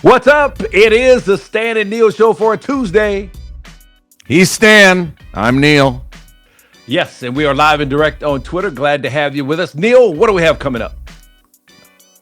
What's up? It is the Stan and Neil Show for a Tuesday. He's Stan. I'm Neil. Yes, and we are live and direct on Twitter. Glad to have you with us. Neil, what do we have coming up?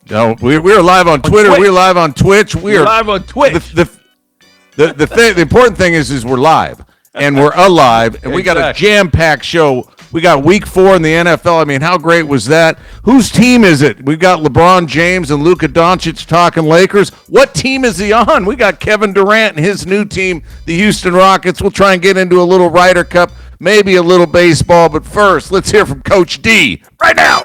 No, we're live on Twitter. We're live on Twitch. We're live on Twitch. The important thing is we're live and we're alive, and we got a jam-packed show. We got week 4 in the NFL. I mean, how great was that? Whose team is it? We've got LeBron James and Luka Doncic talking Lakers. What team is he on? We got Kevin Durant and his new team, the Houston Rockets. We'll try and get into a little Ryder Cup, maybe a little baseball. But first, let's hear from Coach D right now.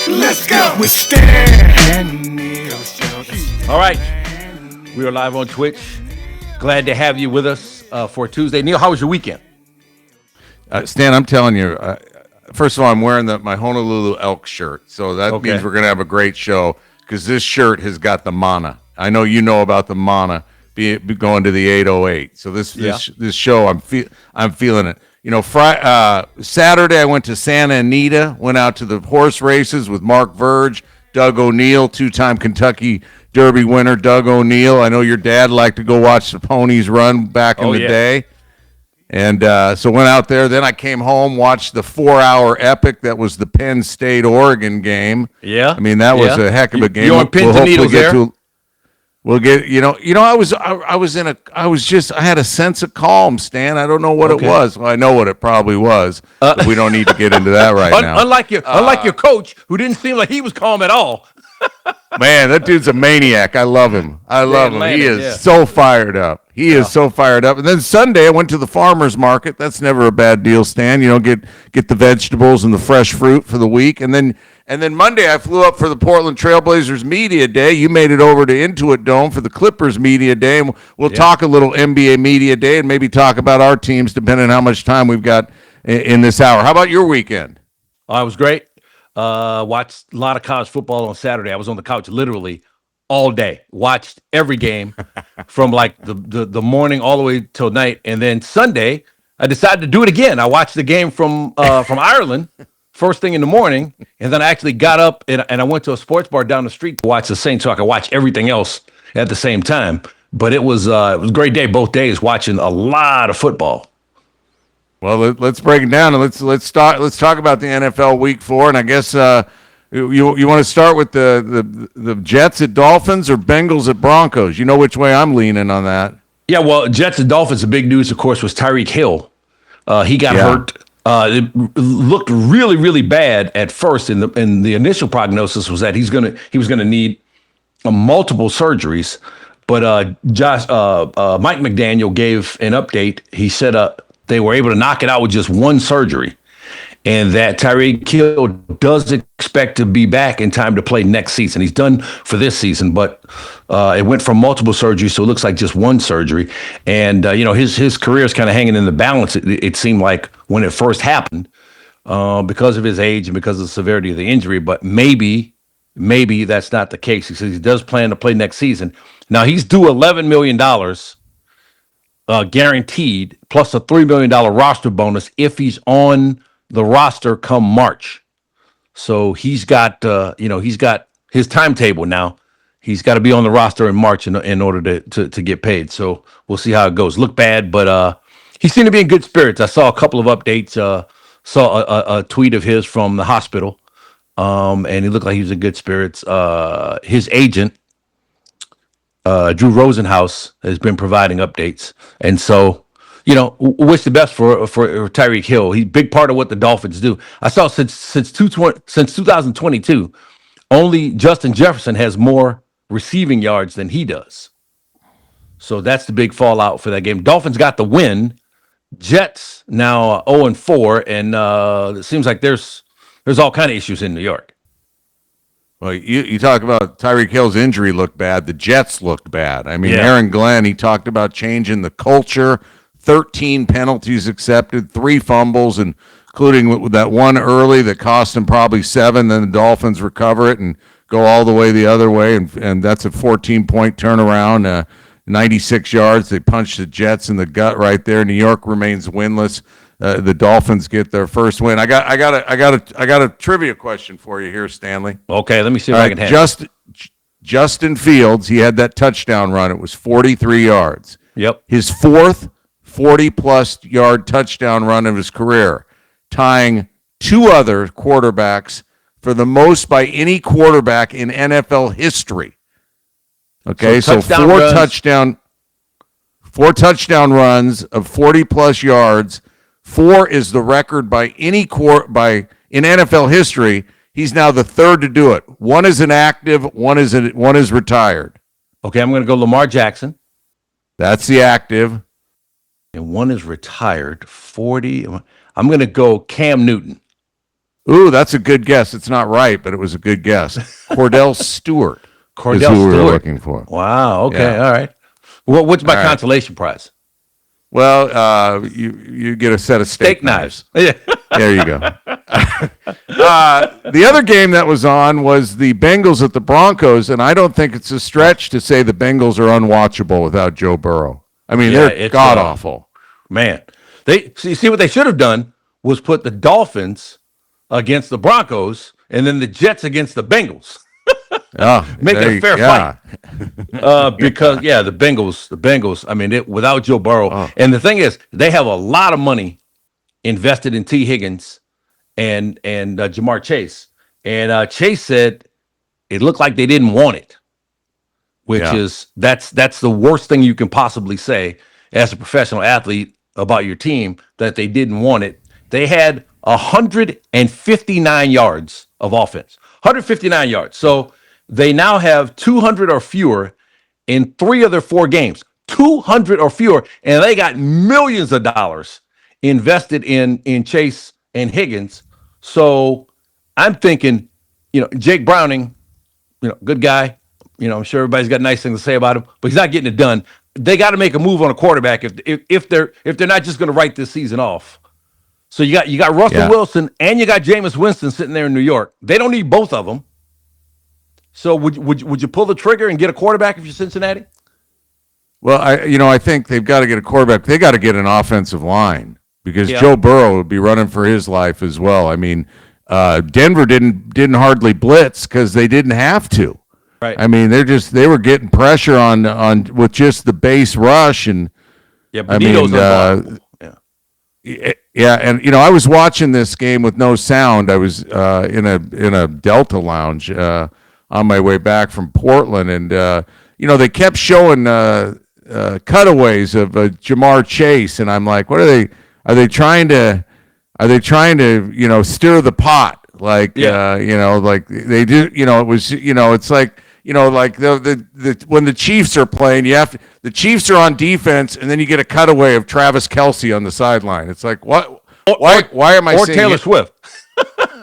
Let's go with Stan. All right, we are live on Twitch. Glad to have you with us for Tuesday. Neil, how was your weekend? Stan, I'm telling you, first of all, I'm wearing my Honolulu Elk shirt, so that means we're going to have a great show because this shirt has got the mana. I know you know about the mana going to the 808. So this show, I'm feeling it. You know, Saturday I went to Santa Anita, went out to the horse races with Mark Verge, Doug O'Neill, 2-time Kentucky Derby winner Doug O'Neill. I know your dad liked to go watch the ponies run back in the day. And so went out there. Then I came home, watched the 4-hour epic that was the Penn State-Oregon game. Yeah. I mean, that was a heck of a game. You on pins and needles there? We'll get, I had a sense of calm, Stan. I don't know what it was. Well, I know what it probably was, but we don't need to get into that right now. Unlike your coach, who didn't seem like he was calm at all. Man, that dude's a maniac. I love him. He is so fired up. He is so fired up. And then Sunday, I went to the farmer's market. That's never a bad deal, Stan. You know, get the vegetables and the fresh fruit for the week. And then Monday, I flew up for the Portland Trailblazers Media Day. You made it over to Intuit Dome for the Clippers Media Day. And we'll talk a little NBA Media Day and maybe talk about our teams, depending on how much time we've got in this hour. How about your weekend? Oh, it was great. Watched a lot of college football on Saturday. I was on the couch literally all day. Watched every game from like the morning all the way till night. And then Sunday, I decided to do it again. I watched the game from Ireland first thing in the morning, and then I actually got up and I went to a sports bar down the street to watch the Saints so I could watch everything else at the same time. But it was a great day both days, watching a lot of football. Well, let's break it down, and let's talk about the NFL Week 4. And I guess you want to start with the Jets at Dolphins or Bengals at Broncos. You know which way I'm leaning on that. Yeah, well, Jets and Dolphins. The big news, of course, was Tyreek Hill. He got hurt. It looked really, really bad at first. And the initial prognosis was that he was gonna need multiple surgeries. But Mike McDaniel gave an update. He said they were able to knock it out with just one surgery, and that Tyreek Hill does expect to be back in time to play next season. He's done for this season, but it went from multiple surgeries, so it looks like just one surgery. And his career is kind of hanging in the balance. It seemed like when it first happened, because of his age and because of the severity of the injury. But maybe that's not the case. He says he does plan to play next season. Now he's due $11 million. Guaranteed, plus a $3 million roster bonus if he's on the roster come March. So he's got his timetable now. He's got to be on the roster in March in order to get paid. So we'll see how it goes. Look bad, but he seemed to be in good spirits. I saw a couple of updates. Saw a tweet of his from the hospital, and he looked like he was in good spirits. His agent, Drew Rosenhaus, has been providing updates, and so wish the best for Tyreek Hill. He's a big part of what the Dolphins do. I saw since 2022, only Justin Jefferson has more receiving yards than he does. So that's the big fallout for that game. Dolphins got the win. Jets now 0-4, and it seems like there's all kind of issues in New York. Well, you talk about Tyreek Hill's injury looked bad. The Jets looked bad. I mean, Aaron Glenn, he talked about changing the culture. 13 penalties accepted, 3 fumbles, including that one early that cost him probably 7. Then the Dolphins recover it and go all the way the other way, and that's a 14-point turnaround. 96 yards. They punched the Jets in the gut right there. New York remains winless. the Dolphins get their first win. I got a trivia question for you here, Stanley. Okay, let me see if I can handle it. Justin Fields, he had that touchdown run. It was 43 yards. Yep. His fourth 40-plus yard touchdown run of his career, tying two other quarterbacks for the most by any quarterback in NFL history. Okay, so four touchdown runs of 40-plus yards. 4 is the record by any in NFL history. He's now the third to do it. One is inactive, one is retired. Okay, I'm going to go Lamar Jackson. That's the active. And one is retired. 40. I'm going to go Cam Newton. Ooh, that's a good guess. It's not right, but it was a good guess. Cordell Stewart. Cordell is who Stewart. we were looking for. Wow. Okay. Yeah. All right. What's my consolation prize? Well, you get a set of steak knives. Yeah. There you go. The other game that was on was the Bengals at the Broncos, and I don't think it's a stretch to say the Bengals are unwatchable without Joe Burrow. I mean, they're god awful. Man, they see what they should have done was put the Dolphins against the Broncos and then the Jets against the Bengals. Make it a fair fight. Because the Bengals. I mean, without Joe Burrow, and the thing is, they have a lot of money invested in T. Higgins and Jamar Chase, and Chase said it looked like they didn't want it, which is that's the worst thing you can possibly say as a professional athlete about your team, that they didn't want it. They had 159 yards of offense, 159 yards. So they now have 200 or fewer in 3 of their 4 games, 200 or fewer, and they got millions of dollars invested in Chase and Higgins. So I'm thinking, Jake Browning, good guy. I'm sure everybody's got nice things to say about him, but he's not getting it done. They got to make a move on a quarterback if they're not just going to write this season off. So you got Russell Wilson and you got Jameis Winston sitting there in New York. They don't need both of them. So would you pull the trigger and get a quarterback if you're Cincinnati? Well, I think they've got to get a quarterback. They got to get an offensive line because Joe Burrow would be running for his life as well. I mean, Denver didn't hardly blitz because they didn't have to. Right. I mean, they were getting pressure on with just the base rush, and Benito's and I was watching this game with no sound. I was in a Delta lounge on my way back from Portland, and they kept showing cutaways of Jamar Chase, and I'm like, what are they? Are they trying to stir the pot? Like like they do. It was it's like. Like the when the Chiefs are playing, the Chiefs are on defense, and then you get a cutaway of Travis Kelce on the sideline. It's like, what? Why am I seeing Taylor Swift?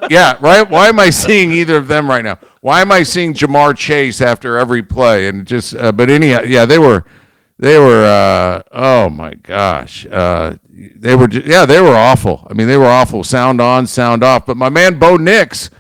Yeah, right. Why am I seeing either of them right now? Why am I seeing Jamar Chase after every play? And just, but anyhow, they were. Oh my gosh, they were awful. I mean, they were awful. Sound on, sound off. But my man Bo Nix,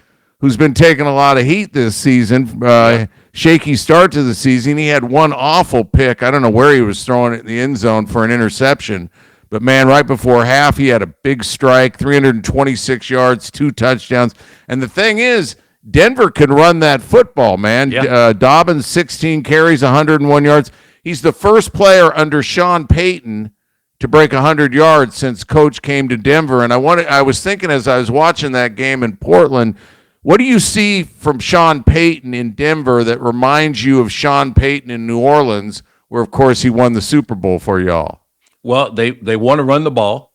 who's been taking a lot of heat this season. Shaky start to the season. He had one awful pick. I don't know where he was throwing it in the end zone for an interception. But, man, right before half, he had a big strike, 326 yards, 2 touchdowns. And the thing is, Denver can run that football, man. Yeah. Dobbins, 16 carries, 101 yards. He's the first player under Sean Payton to break 100 yards since Coach came to Denver. And I was thinking as I was watching that game in Portland, what do you see from Sean Payton in Denver that reminds you of Sean Payton in New Orleans, where, of course, he won the Super Bowl for y'all? Well, they want to run the ball,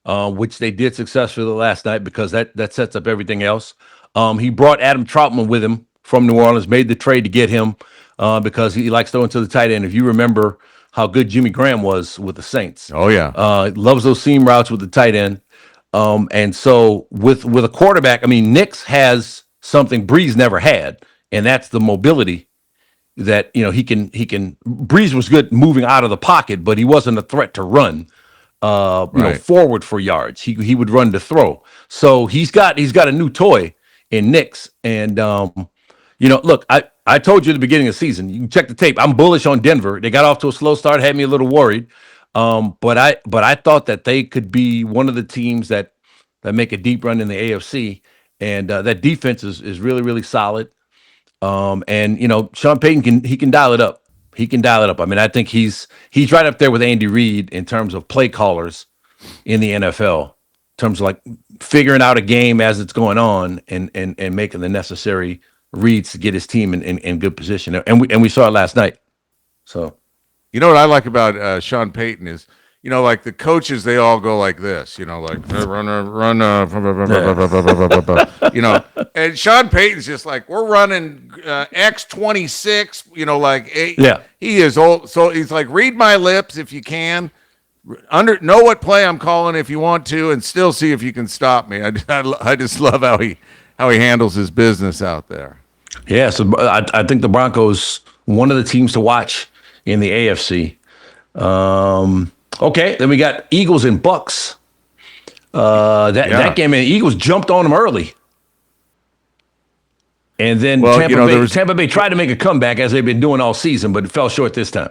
which they did successfully last night because that sets up everything else. He brought Adam Troutman with him from New Orleans, made the trade to get him because he likes throwing to the tight end. If you remember how good Jimmy Graham was with the Saints. Oh, yeah. Loves those seam routes with the tight end. And so with a quarterback, I mean, Nix has something Breeze never had, and that's the mobility that, he can Breeze was good moving out of the pocket, but he wasn't a threat to run, forward for yards. He would run to throw. So he's got a new toy in Nix. And, look, I told you at the beginning of the season, you can check the tape. I'm bullish on Denver. They got off to a slow start, had me a little worried. But I thought that they could be one of the teams that make a deep run in the AFC, and that defense is really really solid. And Sean Payton can dial it up. He can dial it up. I mean, I think he's right up there with Andy Reid in terms of play callers in the NFL, in terms of like figuring out a game as it's going on and making the necessary reads to get his team in good position. And we saw it last night. So You know what I like about Sean Payton is, like the coaches, they all go like this, like run, and Sean Payton's just like, we're running X26, yeah, he is old. So he's like, read my lips if you can, know what play I'm calling if you want to, and still see if you can stop me. I just love how he handles his business out there. yeah. So I think the Broncos one of the teams to watch in the AFC. Okay, then we got Eagles and Bucks. That game, the Eagles jumped on them early. And then Tampa Bay tried to make a comeback as they've been doing all season, but it fell short this time.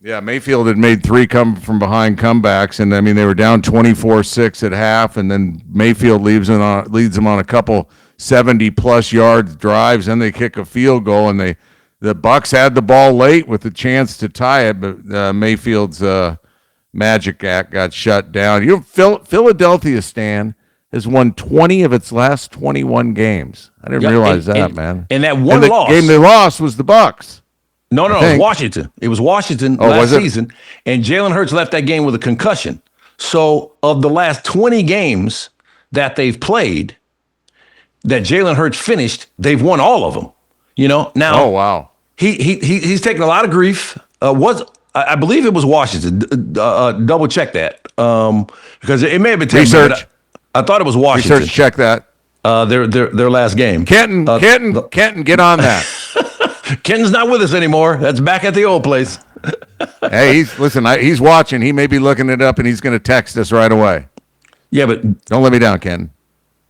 Yeah, Mayfield had made 3 come from behind comebacks, and I mean they were down 24-6 at half, and then Mayfield leads them on a couple 70-plus yard drives, and they kick a field goal, and the Bucks had the ball late with the chance to tie it, but Mayfield's magic act got shut down. Philadelphia, Stan, has won 20 of its last 21 games. I didn't realize that, man. And that one loss. The game they lost was the Bucks. No, it was Washington. It was Washington last season, and Jalen Hurts left that game with a concussion. So of the last 20 games that they've played, that Jalen Hurts finished, they've won all of them. Now. Oh, wow. He's taken a lot of grief. I believe it was Washington. Double check that because it may have been Tampa. Research. I thought it was Washington. Research. Check that. Their last game. Kenton, get on that. Kenton's not with us anymore. That's back at the old place. Hey, he's watching. He may be looking it up, and he's going to text us right away. Yeah, but don't let me down, Kenton.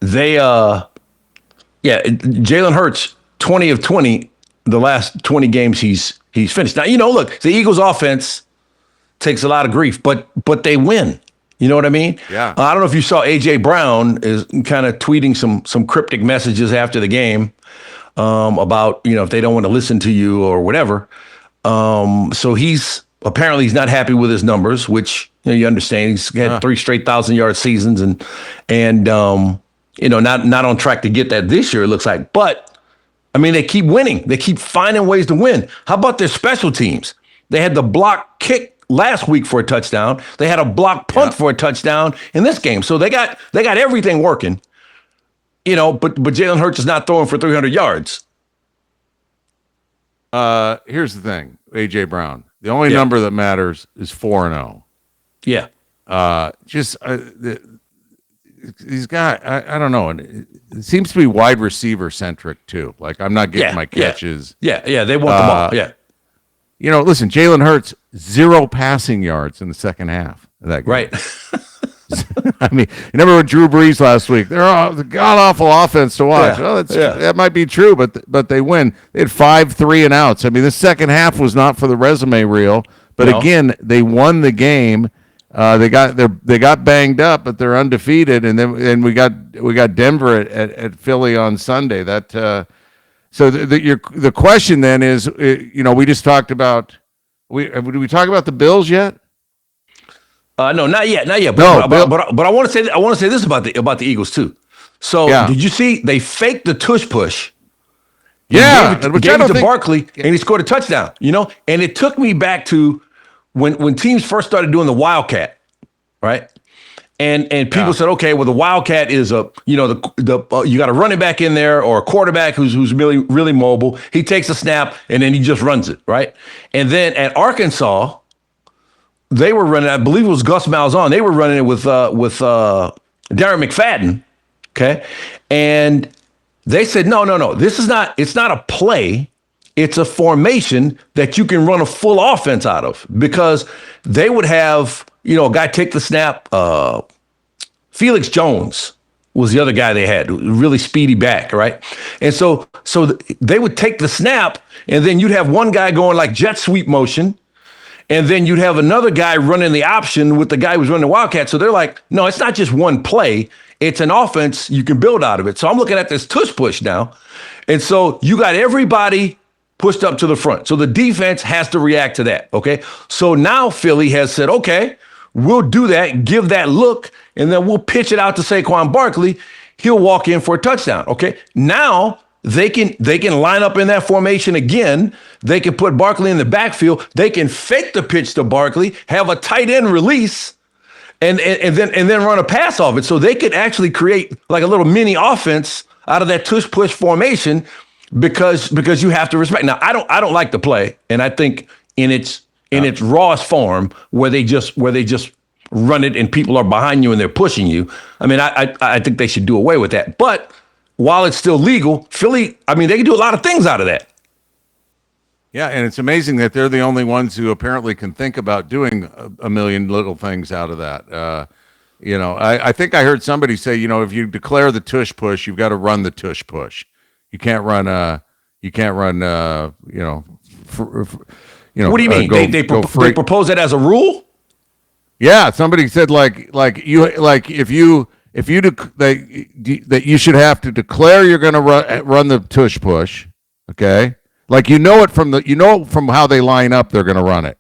Jalen Hurts, 20 of 20. The last 20 games he's finished. Now, look, the Eagles offense takes a lot of grief, but they win. You know what I mean? Yeah. I don't know if you saw A.J. Brown is kind of tweeting some cryptic messages after the game about, if they don't want to listen to you or whatever. So he's not happy with his numbers, which, you understand. He's had 3 straight 1,000-yard seasons and not on track to get that this year, it looks like. But I mean, they keep winning. They keep finding ways to win. How about their special teams? They had the block kick last week for a touchdown. They had a block punt for a touchdown in this game. So they got everything working. But Jalen Hurts is not throwing for 300 yards. Here's the thing, A.J. Brown. The only number that matters is 4-0. Yeah. He's got, I don't know, it seems to be wide receiver centric too. Like I'm not getting my catches. Yeah, they want the ball. Yeah. Listen, Jalen Hurts 0 passing yards in the second half of that game. Right. I mean, you remember with Drew Brees last week? They're the god awful offense to watch. Yeah. Well, that might be true, but they win. They had 5 3-and-outs. I mean, the second half was not for the resume reel, but again, they won the game. They got banged up, but they're undefeated, and we got Denver at Philly on Sunday. So the question then is, we just talked about did we talk about the Bills yet? No, not yet. But I want to say this about the Eagles too. So did you see they faked the tush push? Yeah, gave it to Barkley, and he scored a touchdown. And it took me back to when teams first started doing the Wildcat, right? And people said, okay, well, the Wildcat is you got a running back in there or a quarterback who's really, really mobile. He takes a snap and then he just runs it, right? And then at Arkansas, they were running, I believe it was Gus Malzahn. They were running it with Darren McFadden, okay? And they said, no, it's not a play. It's a formation that you can run a full offense out of, because they would have, a guy take the snap. Felix Jones was the other guy they had, really speedy back, right? And so they would take the snap, and then you'd have one guy going like jet sweep motion, And then you'd have another guy running the option with the guy who's running the Wildcat. So they're like, no, it's not just one play. It's an offense you can build out of it. So I'm looking at this tush push now. And so you got everybody pushed up to the front. So the defense has to react to that, okay? So now Philly has said, okay, we'll do that, give that look, and then we'll pitch it out to Saquon Barkley. He'll walk in for a touchdown, okay? Now they can line up in that formation again. They can put Barkley in the backfield. They can fake the pitch to Barkley, have a tight end release, and then run a pass off it. So they could actually create like a little mini offense out of that tush push formation because you have to respect. Now I don't like the play, and I think in its rawest form where they just run it and people are behind you and they're pushing you. I mean, I think they should do away with that. But while it's still legal, Philly, I mean, they can do a lot of things out of that. Yeah, and it's amazing that they're the only ones who apparently can think about doing a million little things out of that. I think I heard somebody say, if you declare the tush push, you've got to run the tush push. You can't run. What do you mean? They propose that as a rule? Yeah, somebody said that you should have to declare you're going to run the tush push. Okay. Like from how they line up, they're going to run it.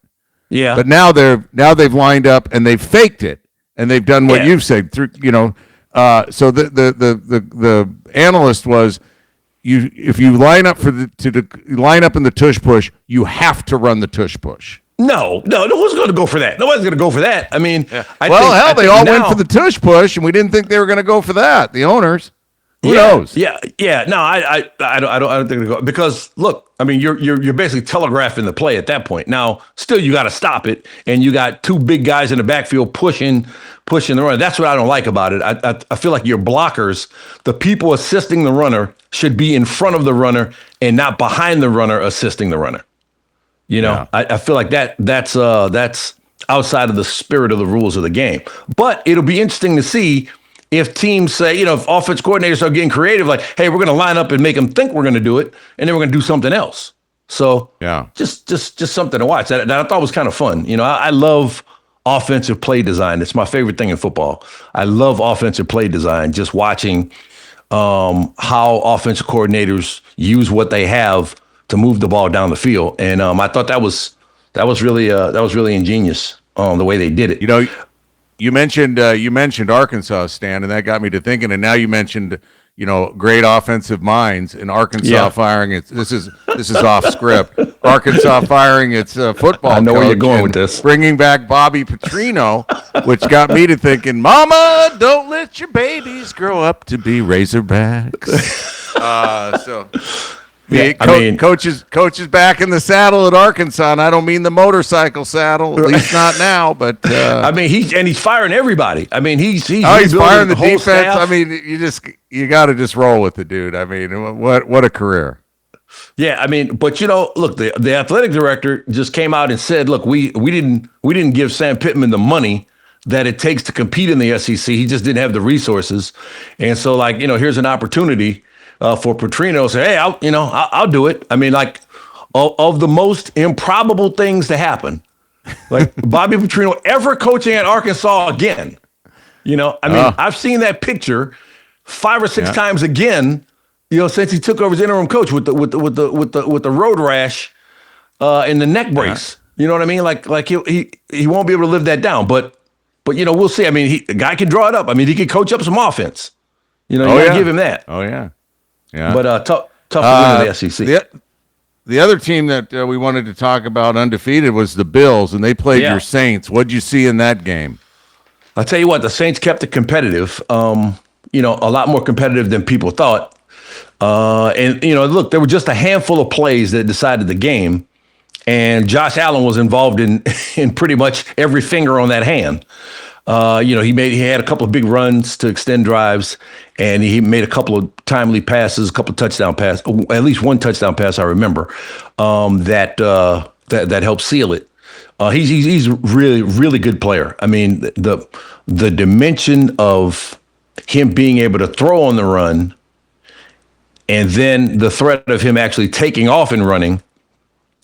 Yeah. But now they've lined up and they've faked it and they've done what you've said through. So the analyst was, if you line up to line up in the tush push, you have to run the tush push. No one's going to go for that. Nobody's going to go for that. I mean, they all went for the tush push, and we didn't think they were going to go for that. The owners. Who knows? Yeah. No, I don't think they go because look, I mean, you're basically telegraphing the play at that point. Now, still, you got to stop it, and you got two big guys in the backfield pushing the runner. That's what I don't like about it. I feel like your blockers, the people assisting the runner, should be in front of the runner and not behind the runner assisting the runner. I feel like that's outside of the spirit of the rules of the game. But it'll be interesting to see if teams say, if offense coordinators are getting creative, like, hey, we're going to line up and make them think we're going to do it, and then we're going to do something else. So just something to watch. That I thought was kind of fun. I love offensive play design. It's my favorite thing in football. I love offensive play design, just watching how offensive coordinators use what they have to move the ball down the field. And I thought that was really ingenious the way they did it. You mentioned Arkansas, Stan, and that got me to thinking. And now you mentioned, great offensive minds in Arkansas firing its. This is off script. Arkansas firing its football. I know coach where you're going with this. Bringing back Bobby Petrino, which got me to thinking, Mama, don't let your babies grow up to be Razorbacks. Coach is back in the saddle at Arkansas, and I don't mean the motorcycle saddle, at least not now. But he's firing everybody. I mean, he's firing the defense. Staff. I mean, you got to just roll with it, dude. I mean, what a career. Yeah, I mean, but look, the athletic director just came out and said, look, we didn't give Sam Pittman the money that it takes to compete in the SEC. He just didn't have the resources, and so here's an opportunity. For Petrino, say, hey, I'll do it. I mean, like, of the most improbable things to happen, like Bobby Petrino ever coaching at Arkansas again. I've seen that picture 5 or 6 times again. Since he took over as interim coach with the road rash and the neck brace. You know what I mean? Like he won't be able to live that down. But we'll see. I mean, the guy can draw it up. I mean, he can coach up some offense. You gotta give him that. Oh yeah. Yeah, but tough to win in the SEC. The other team that we wanted to talk about undefeated was the Bills, and they played your Saints. What'd you see in that game? I'll tell you what, the Saints kept it competitive. A lot more competitive than people thought. Look, there were just a handful of plays that decided the game, and Josh Allen was involved in pretty much every finger on that hand. He had a couple of big runs to extend drives, and he made a couple of timely passes, a couple of touchdown passes, at least one touchdown pass I remember, that helped seal it. He's really, really good player. I mean, the dimension of him being able to throw on the run, and then the threat of him actually taking off and running.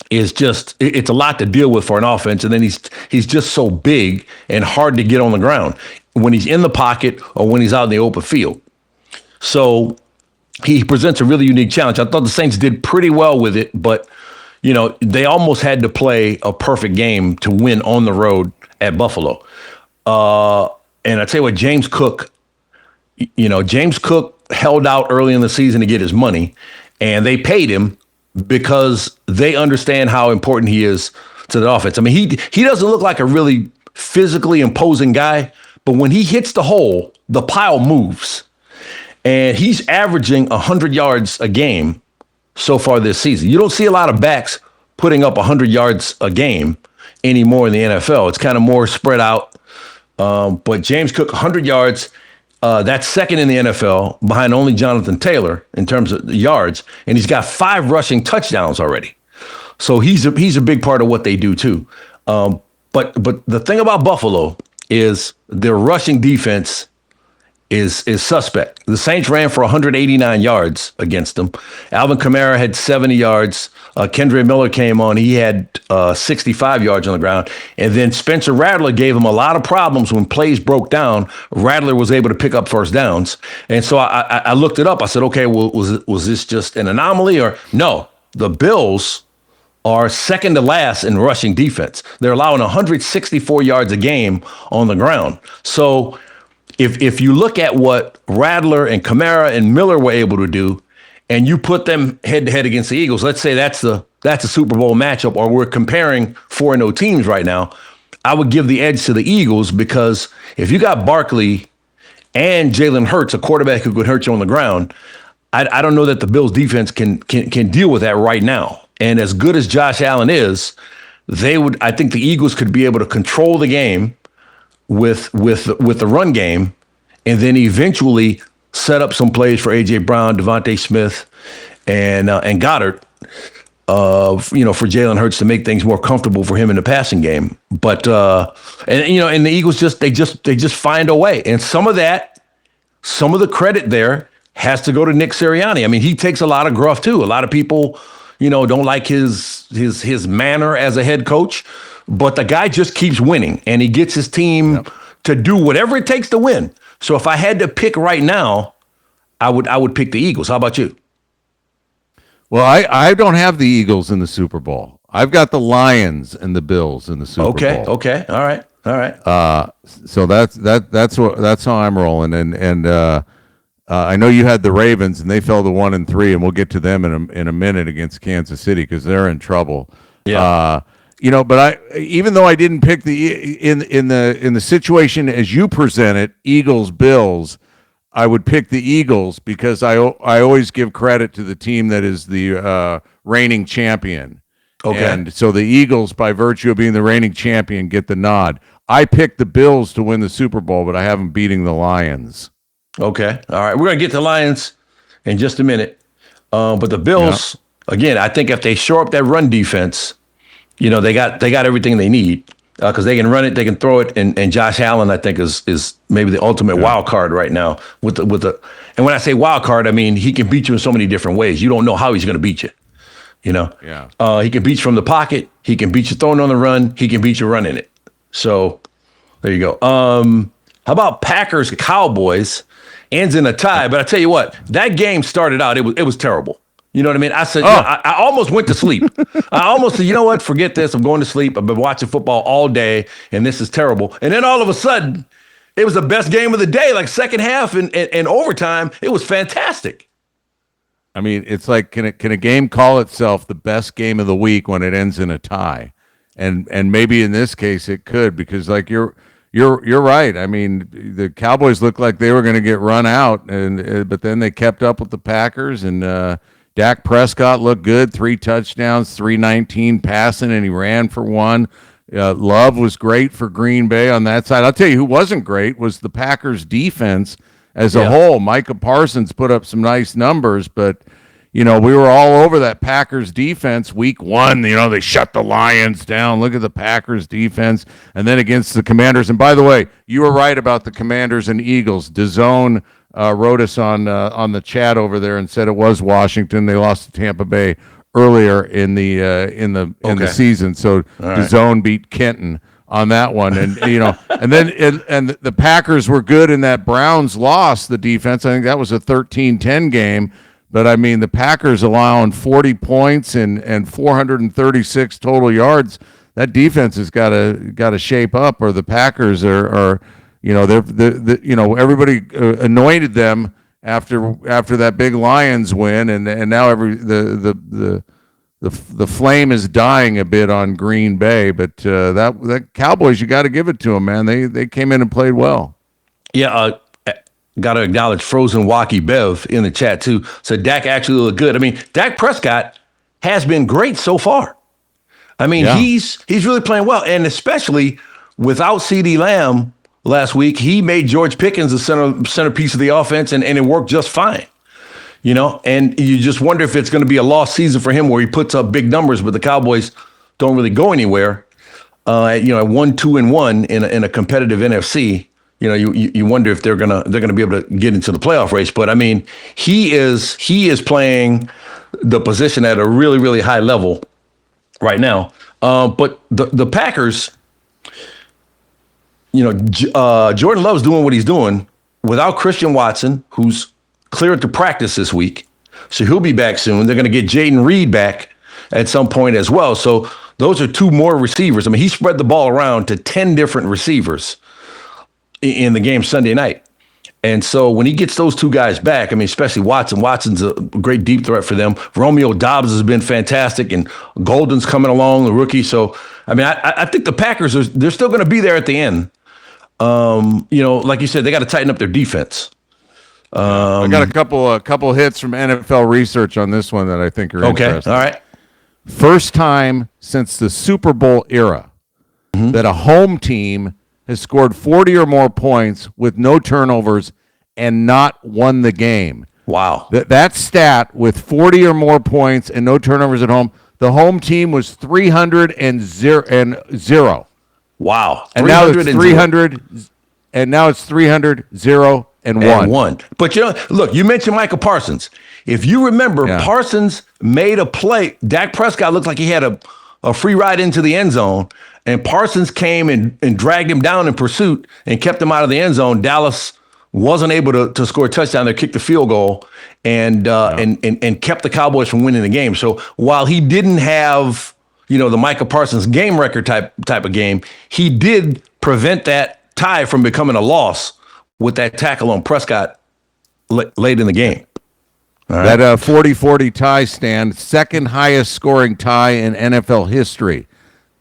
is just it's a lot to deal with for an offense, and then he's just so big and hard to get on the ground when he's in the pocket or when he's out in the open field. So he presents a really unique challenge. I thought the Saints did pretty well with it, but they almost had to play a perfect game to win on the road at Buffalo. And I tell you what, James Cook held out early in the season to get his money, and they paid him because they understand how important he is to the offense. I mean, he doesn't look like a really physically imposing guy, but when he hits the hole, the pile moves. And he's averaging 100 yards a game so far this season. You don't see a lot of backs putting up 100 yards a game anymore in the NFL. It's kind of more spread out. But James Cook, 100 yards, that's second in the NFL behind only Jonathan Taylor in terms of yards. And he's got 5 rushing touchdowns already. So he's a big part of what they do too. But the thing about Buffalo is their rushing defense is suspect. The Saints ran for 189 yards against them. Alvin Kamara had 70 yards. Kendra Miller came on. He had 65 yards on the ground. And then Spencer Rattler gave him a lot of problems when plays broke down. Rattler was able to pick up first downs. And so I looked it up. I said, okay, well, was this just an anomaly or no? The Bills are second to last in rushing defense. They're allowing 164 yards a game on the ground. So if you look at what Rattler and Kamara and Miller were able to do, and you put them head to head against the Eagles, let's say that's a Super Bowl matchup, or we're comparing 4-0 teams right now, I would give the edge to the Eagles because if you got Barkley and Jalen Hurts, a quarterback who could hurt you on the ground, I don't know that the Bills defense can deal with that right now. And as good as Josh Allen is, I think the Eagles could be able to control the game with the run game, and then eventually set up some plays for A.J. Brown, Devontae Smith, and Goddard, for Jalen Hurts to make things more comfortable for him in the passing game. But and the Eagles just find a way, and some of the credit there has to go to Nick Sirianni. I mean, he takes a lot of gruff too. A lot of people, don't like his manner as a head coach. But the guy just keeps winning, and he gets his team to do whatever it takes to win. So if I had to pick right now, I would pick the Eagles. How about you? Well, I don't have the Eagles in the Super Bowl. I've got the Lions and the Bills in the Super Bowl. Okay. All right. So that's how I'm rolling. And I know you had the Ravens, and they fell to 1-3, and we'll get to them in a minute against Kansas City because they're in trouble. Yeah. But even though I didn't pick in the situation as you present it, Eagles, Bills, I would pick the Eagles because I always give credit to the team that is the reigning champion. Okay. And so the Eagles, by virtue of being the reigning champion, get the nod. I picked the Bills to win the Super Bowl, but I have them beating the Lions. Okay. All right. We're going to get to the Lions in just a minute. But the Bills, again, I think if they shore up that run defense, they got everything they need because they can run it, they can throw it, and Josh Allen, I think, is maybe the ultimate wild card right now. And when I say wild card, I mean he can beat you in so many different ways. You don't know how he's going to beat you. He can beat you from the pocket. He can beat you throwing on the run. He can beat you running it. So there you go. How about Packers Cowboys? Ends in a tie, but I tell you what, that game started out. It was terrible. You know what I mean? I said, I almost went to sleep. I almost said, you know what? Forget this. I'm going to sleep. I've been watching football all day, and this is terrible. And then all of a sudden, it was the best game of the day, like second half and overtime. It was fantastic. I mean, it's like, can a game call itself the best game of the week when it ends in a tie? And maybe in this case it could, because like you're right. I mean, the Cowboys looked like they were going to get run out, but then they kept up with the Packers, and Dak Prescott looked good, 3 touchdowns, 319 passing, and he ran for 1. Love was great for Green Bay on that side. I'll tell you who wasn't great was the Packers defense as a whole. Micah Parsons put up some nice numbers, but we were all over that Packers defense week 1. They shut the Lions down. Look at the Packers defense. And then against the Commanders. And by the way, you were right about the Commanders and Eagles. DAZN wrote us on the chat over there and said it was Washington. They lost to Tampa Bay earlier in the season. So DAZN beat Kenton on that one, and and then the Packers were good in that Browns loss. The defense, I think that was a 13-10 game. But I mean, the Packers allowing 40 points and 436 total yards. That defense has got to shape up, or the Packers are everybody anointed them after that big Lions win, and now the flame is dying a bit on Green Bay. But that Cowboys, you got to give it to them, man. They came in and played well. Yeah. Got to acknowledge Frozen Wacky Bev in the chat too. So Dak actually looked good. I mean, Dak Prescott has been great so far. I mean, he's really playing well, and especially without CeeDee Lamb last week, he made George Pickens the centerpiece of the offense, and it worked just fine. And you just wonder if it's going to be a lost season for him where he puts up big numbers, but the Cowboys don't really go anywhere. At 1-2-1 in a competitive NFC. You wonder if they're gonna be able to get into the playoff race. But I mean, he is playing the position at a really, really high level right now. But the Packers, Jordan Love's doing what he's doing without Christian Watson, who's cleared to practice this week, so he'll be back soon. They're going to get Jaden Reed back at some point as well. So those are two more receivers. I mean, he spread the ball around to 10 different receivers in the game Sunday night. And so when he gets those two guys back, I mean, especially Watson's a great deep threat for them. Romeo Doubs has been fantastic, and Golden's coming along, the rookie. So, I mean, I think the Packers, they're still going to be there at the end. Like you said, they got to tighten up their defense. I got a couple hits from NFL research on this one that I think are interesting. All right. First time since the Super Bowl era that a home team has scored 40 or more points with no turnovers and not won the game. Wow. That stat with 40 or more points and no turnovers at home, the home team was 300-0. Wow. And now it's 300 and now it's 300-0-1. But look, you mentioned Michael Parsons. If you remember, Parsons made a play. Dak Prescott looked like he had a free ride into the end zone, and Parsons came and dragged him down in pursuit and kept him out of the end zone. Dallas wasn't able to score a touchdown there, kick the field goal, and kept the Cowboys from winning the game. So while he didn't have, the Micah Parsons game record type of game, he did prevent that tie from becoming a loss with that tackle on Prescott late in the game. Right. That 40-40 tie stand, second highest scoring tie in NFL history.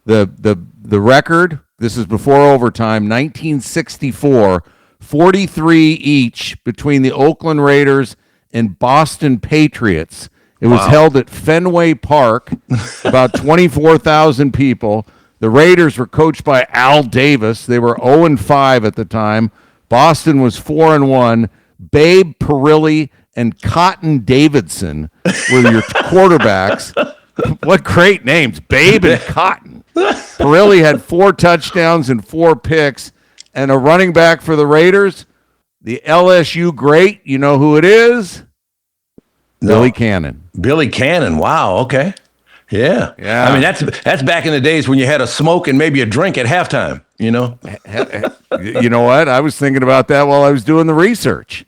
The record, this is before overtime, 1964, 43 each between the Oakland Raiders and Boston Patriots. It was held at Fenway Park, about 24,000 people. The Raiders were coached by Al Davis. They were 0-5 at the time. Boston was 4-1. Babe Parilli and Cotton Davidson were your quarterbacks. What great names, Babe and Cotton. Parilli had 4 touchdowns and 4 picks. And a running back for the Raiders, the LSU great, you know who it is? No. Billy Cannon. Billy Cannon, wow, okay. Yeah. I mean, that's back in the days when you had a smoke and maybe a drink at halftime, You know what? I was thinking about that while I was doing the research.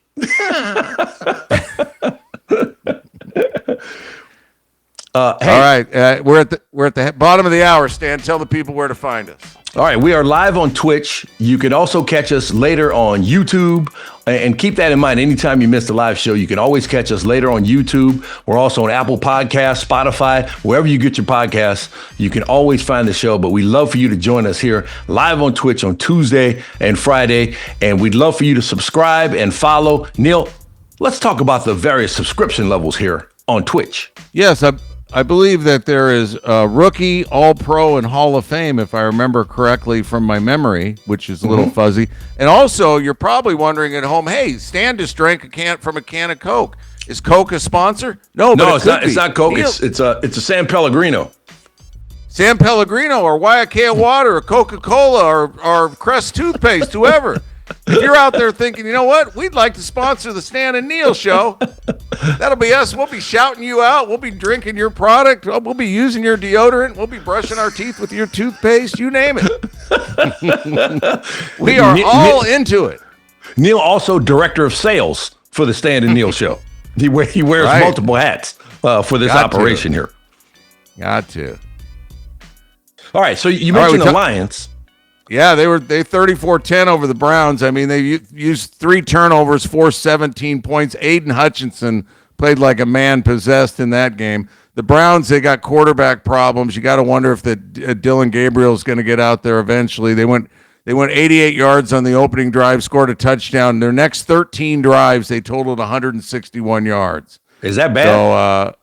All right, we're at the bottom of the hour. Stan, tell the people where to find us. All right, we are live on Twitch. You can also catch us later on YouTube, and keep that in mind. Anytime you miss the live show, you can always catch us later on YouTube. We're also on Apple Podcasts, Spotify, wherever you get your podcasts. You can always find the show, but we love for you to join us here live on Twitch on Tuesday and Friday, and we'd love for you to subscribe and follow. Neil, let's talk about the various subscription levels here on Twitch. Yes, I believe that there is a rookie, all-pro, and Hall of Fame, if I remember correctly from my memory, which is a little fuzzy. And also, you're probably wondering at home, hey, Stan just drank a can of Coke. Is Coke a sponsor? No, it's not. It's not Coke. It's a San Pellegrino. San Pellegrino or Waiakea water or Coca-Cola or Crest toothpaste, whoever. If you're out there thinking, you know what, we'd like to sponsor the Stan and Neil show, that'll be us. We'll be shouting you out. We'll be drinking your product. We'll be using your deodorant. We'll be brushing our teeth with your toothpaste. You name it. We are all into it. Neil also director of sales for the Stan and Neil show. He wears multiple hats for this operation here. Got to. All right, so you mentioned the Lions. Yeah, they 34-10 over the Browns. I mean, they used 3 turnovers, forced 17 points. Aiden Hutchinson played like a man possessed in that game. The Browns, they got quarterback problems. You got to wonder if Dylan Gabriel is going to get out there eventually. They went 88 yards on the opening drive, scored a touchdown. Their next 13 drives, they totaled 161 yards. Is that bad? So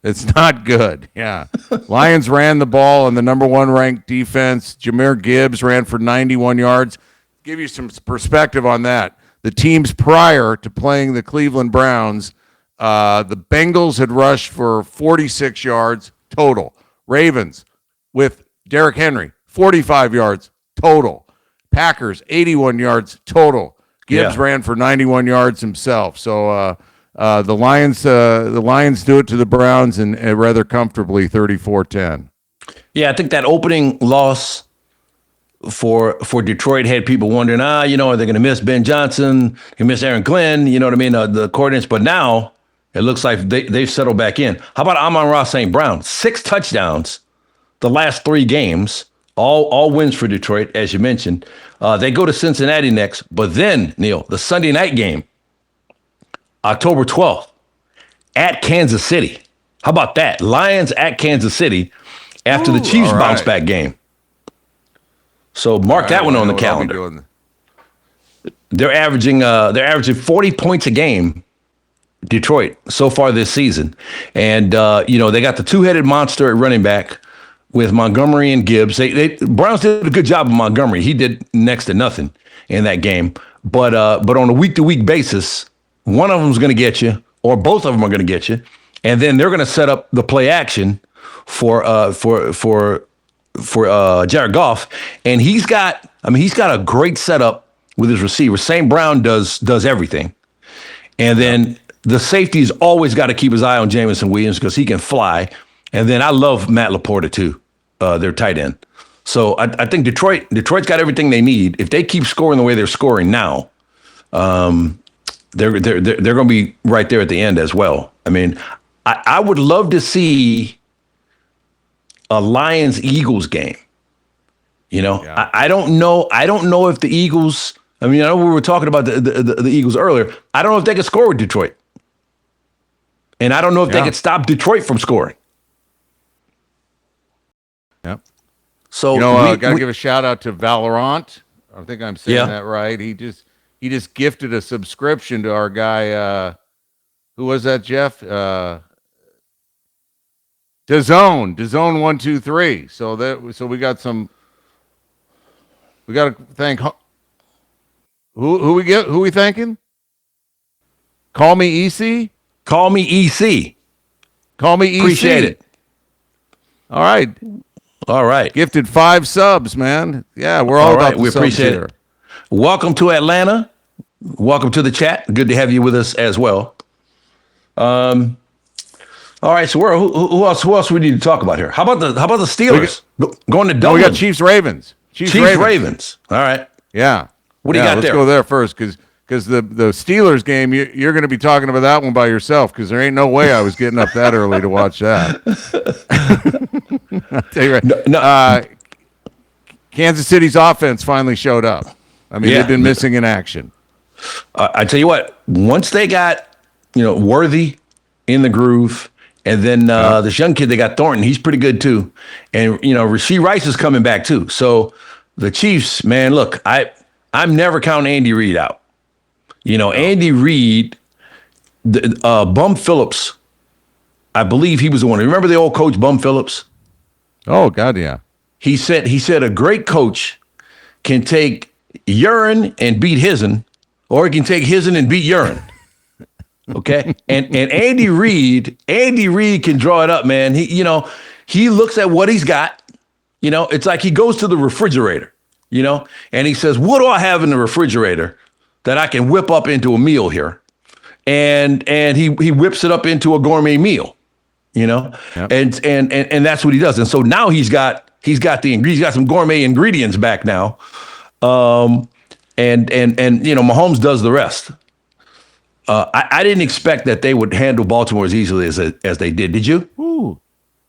it's not good. Yeah. Lions ran the ball on the number 1 ranked defense. Jahmyr Gibbs ran for 91 yards. Give you some perspective on that. The teams prior to playing the Cleveland Browns, the Bengals had rushed for 46 yards total. Ravens with Derrick Henry, 45 yards total. Packers, 81 yards total. Gibbs ran for 91 yards himself. So the Lions do it to the Browns and rather comfortably, 34-10. Yeah, I think that opening loss for Detroit had people wondering, are they going to miss Ben Johnson? They miss Aaron Glenn? You know what I mean? The coordinates. But now it looks like they've settled back in. How about Amon-Ra St. Brown? 6 touchdowns the last 3 games. All wins for Detroit, as you mentioned. They go to Cincinnati next. But then, Neil, the Sunday night game, October 12th, at Kansas City. How about that? Lions at Kansas City after the Chiefs bounce back game. So mark that one on the calendar. They're averaging 40 points a game, Detroit, so far this season. And, they got the 2-headed monster at running back with Montgomery and Gibbs. Browns did a good job of Montgomery. He did next to nothing in that game. But on a week-to-week basis, one of them is going to get you, or both of them are going to get you, and then they're going to set up the play action for Jared Goff, and he's got a great setup with his receiver. St. Brown does everything, and then the safety's always got to keep his eye on Jameson Williams because he can fly, and then I love Matt LaPorta too, their tight end. So I think Detroit's got everything they need if they keep scoring the way they're scoring now. They're going to be right there at the end as well. I mean, I would love to see a Lions-Eagles game. I don't know. I don't know if the Eagles. I mean, I know we were talking about the Eagles earlier. I don't know if they could score with Detroit, and I don't know if they could stop Detroit from scoring. Yep. So got to give a shout out to Valorant. I think I'm saying that right. He just gifted a subscription to our guy. Who was that, Jeff? DAZN 123. So we got some. We got to thank. Who we thanking? Call me EC. Call me EC. Call me EC. Appreciate it. All right. Gifted 5 subs, man. Yeah, we're all about the we subs appreciate here. it. Welcome to Atlanta. Welcome to the chat. Good to have you with us as well. All right, so who else we need to talk about here? How about the Steelers going to Dublin? We got Chiefs Ravens. Chiefs Ravens. All right. Yeah. What do you got there? Let's go there first because the Steelers game, you're going to be talking about that one by yourself because there ain't no way I was getting up that early to watch that. I'll tell you right. Kansas City's offense finally showed up. I mean, they've been missing in action. I tell you what, once they got, Worthy in the groove, and then this young kid they got, Thornton, he's pretty good too. And, Rashee Rice is coming back too. So the Chiefs, man, look, I'm never counting Andy Reid out. Andy Reid, Bum Phillips, I believe he was the one. Remember the old coach, Bum Phillips? Oh, God, yeah. He said a great coach can take urine and beat hisn, or he can take hisn and beat urine. Okay? And Andy Reid can draw it up, man. He looks at what he's got. It's like he goes to the refrigerator And he says, what do I have in the refrigerator that I can whip up into a meal here? And he whips it up into a gourmet meal, Yep. And that's what he does. And so now he's got some gourmet ingredients back now. And Mahomes does the rest. I didn't expect that they would handle Baltimore as easily as they did. Did you? Ooh.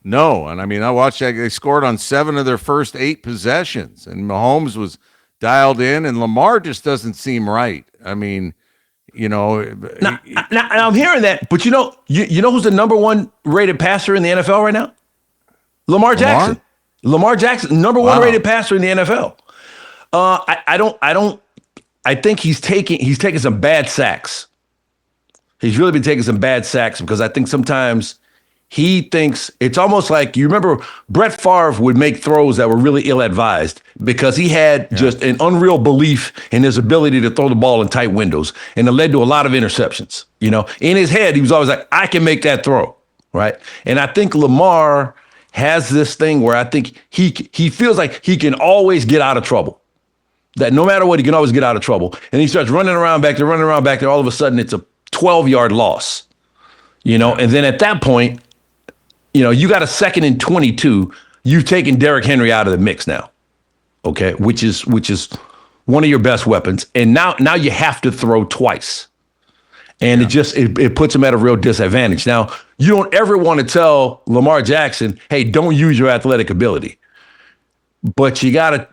No, and I mean, I watched that. They scored on 7 of their first 8 possessions, and Mahomes was dialed in, and Lamar just doesn't seem right. I mean, Now I'm hearing that, but you know who's the number 1 rated passer in the NFL right now? Lamar Jackson. Lamar Jackson, number 1 rated passer in the NFL. I think he's taking some bad sacks. He's really been taking some bad sacks because I think sometimes he thinks it's almost like, you remember Brett Favre would make throws that were really ill-advised because he had just an unreal belief in his ability to throw the ball in tight windows, and it led to a lot of interceptions. In his head, he was always like, I can make that throw, right? And I think Lamar has this thing where I think he feels like he can always get out of trouble. That no matter what, he can always get out of trouble. And he starts running around back there. All of a sudden, it's a 12-yard loss, and then at that point, you got a 2nd and 22. You've taken Derrick Henry out of the mix now, okay, which is one of your best weapons. And now you have to throw twice, and it puts him at a real disadvantage. Now, you don't ever want to tell Lamar Jackson, hey, don't use your athletic ability. But they gotta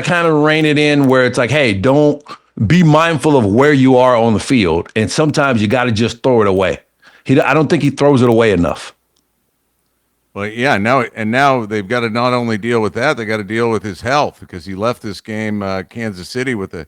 kind of rein it in where it's like, hey, don't be mindful of where you are on the field. And sometimes you got to just throw it away. I don't think he throws it away enough. Well, yeah, now they've got to not only deal with that, they got to deal with his health because he left this game, Kansas City, with a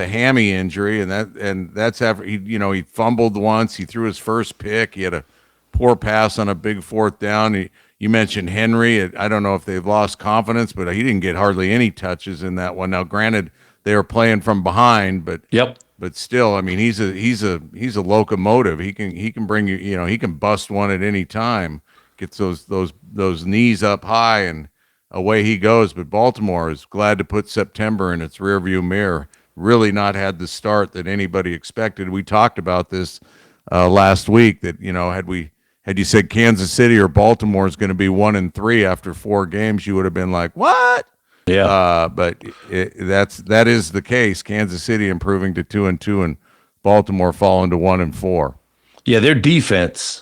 hammy injury, and that's after he fumbled once, he threw his first pick, he had a poor pass on a big 4th down. You mentioned Henry. I don't know if they've lost confidence, but he didn't get hardly any touches in that one. Now, granted, they were playing from behind, but still, I mean, he's a locomotive. He can bring you, he can bust one at any time. Gets those knees up high and away he goes. But Baltimore is glad to put September in its rearview mirror. Really not had the start that anybody expected. We talked about this last week that had you said Kansas City or Baltimore is going to be 1-3 after 4 games, you would have been like, what? Yeah. But that is the case. Kansas City improving to 2-2 and Baltimore falling to 1-4. Yeah, their defense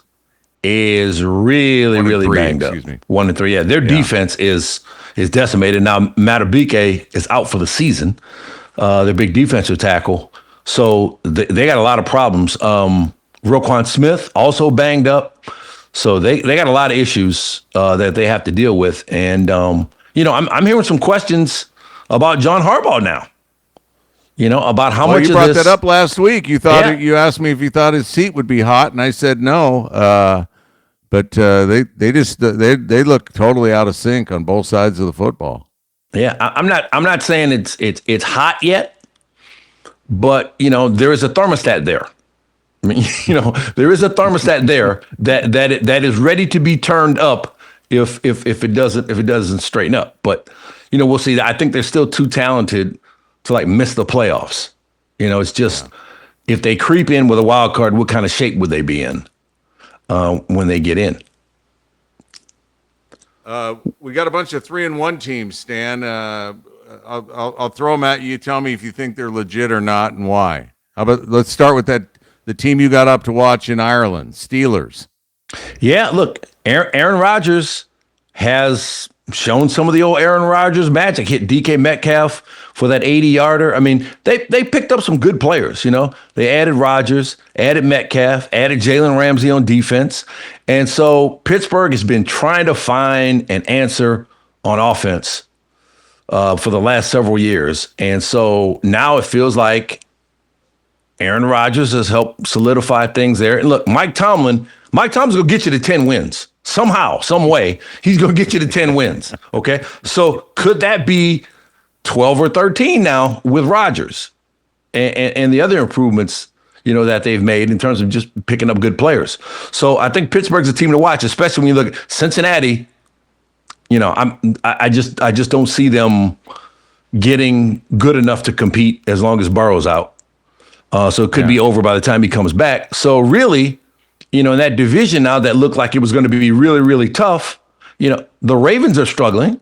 is really banged up. 1-3. Yeah, their defense is decimated. Now, Matabike is out for the season, their big defensive tackle. So they got a lot of problems. Roquan Smith also banged up. So they got a lot of issues that they have to deal with. And, I'm hearing some questions about John Harbaugh now. About how much you of brought this. That up last week. You thought you asked me if you thought his seat would be hot, and I said no. But they look totally out of sync on both sides of the football. Yeah, I'm not saying it's hot yet, but there is a thermostat there. I mean, there is a thermostat there that is ready to be turned up if it doesn't straighten up. But we'll see. I think they're still too talented to miss the playoffs. It's just if they creep in with a wild card, what kind of shape would they be in when they get in? We got a bunch of 3-1 teams, Stan. I'll throw them at you. You tell me if you think they're legit or not and why. How about let's start with the team you got up to watch in Ireland, Steelers. Yeah, look, Aaron Rodgers has shown some of the old Aaron Rodgers magic. Hit DK Metcalf for that 80-yarder. I mean, they picked up some good players, They added Rodgers, added Metcalf, added Jalen Ramsey on defense. And so Pittsburgh has been trying to find an answer on offense for the last several years. And so now it feels like Aaron Rodgers has helped solidify things there. And look, Mike Tomlin's going to get you to 10 wins. Somehow, some way, he's going to get you to 10 wins, okay? So could that be 12 or 13 now with Rodgers and the other improvements, that they've made in terms of just picking up good players? So I think Pittsburgh's a team to watch, especially when you look at Cincinnati. I just don't see them, getting good enough to compete as long as Burrow's out. So it could be over by the time he comes back. So really, in that division now that looked like it was going to be really, really tough, the Ravens are struggling.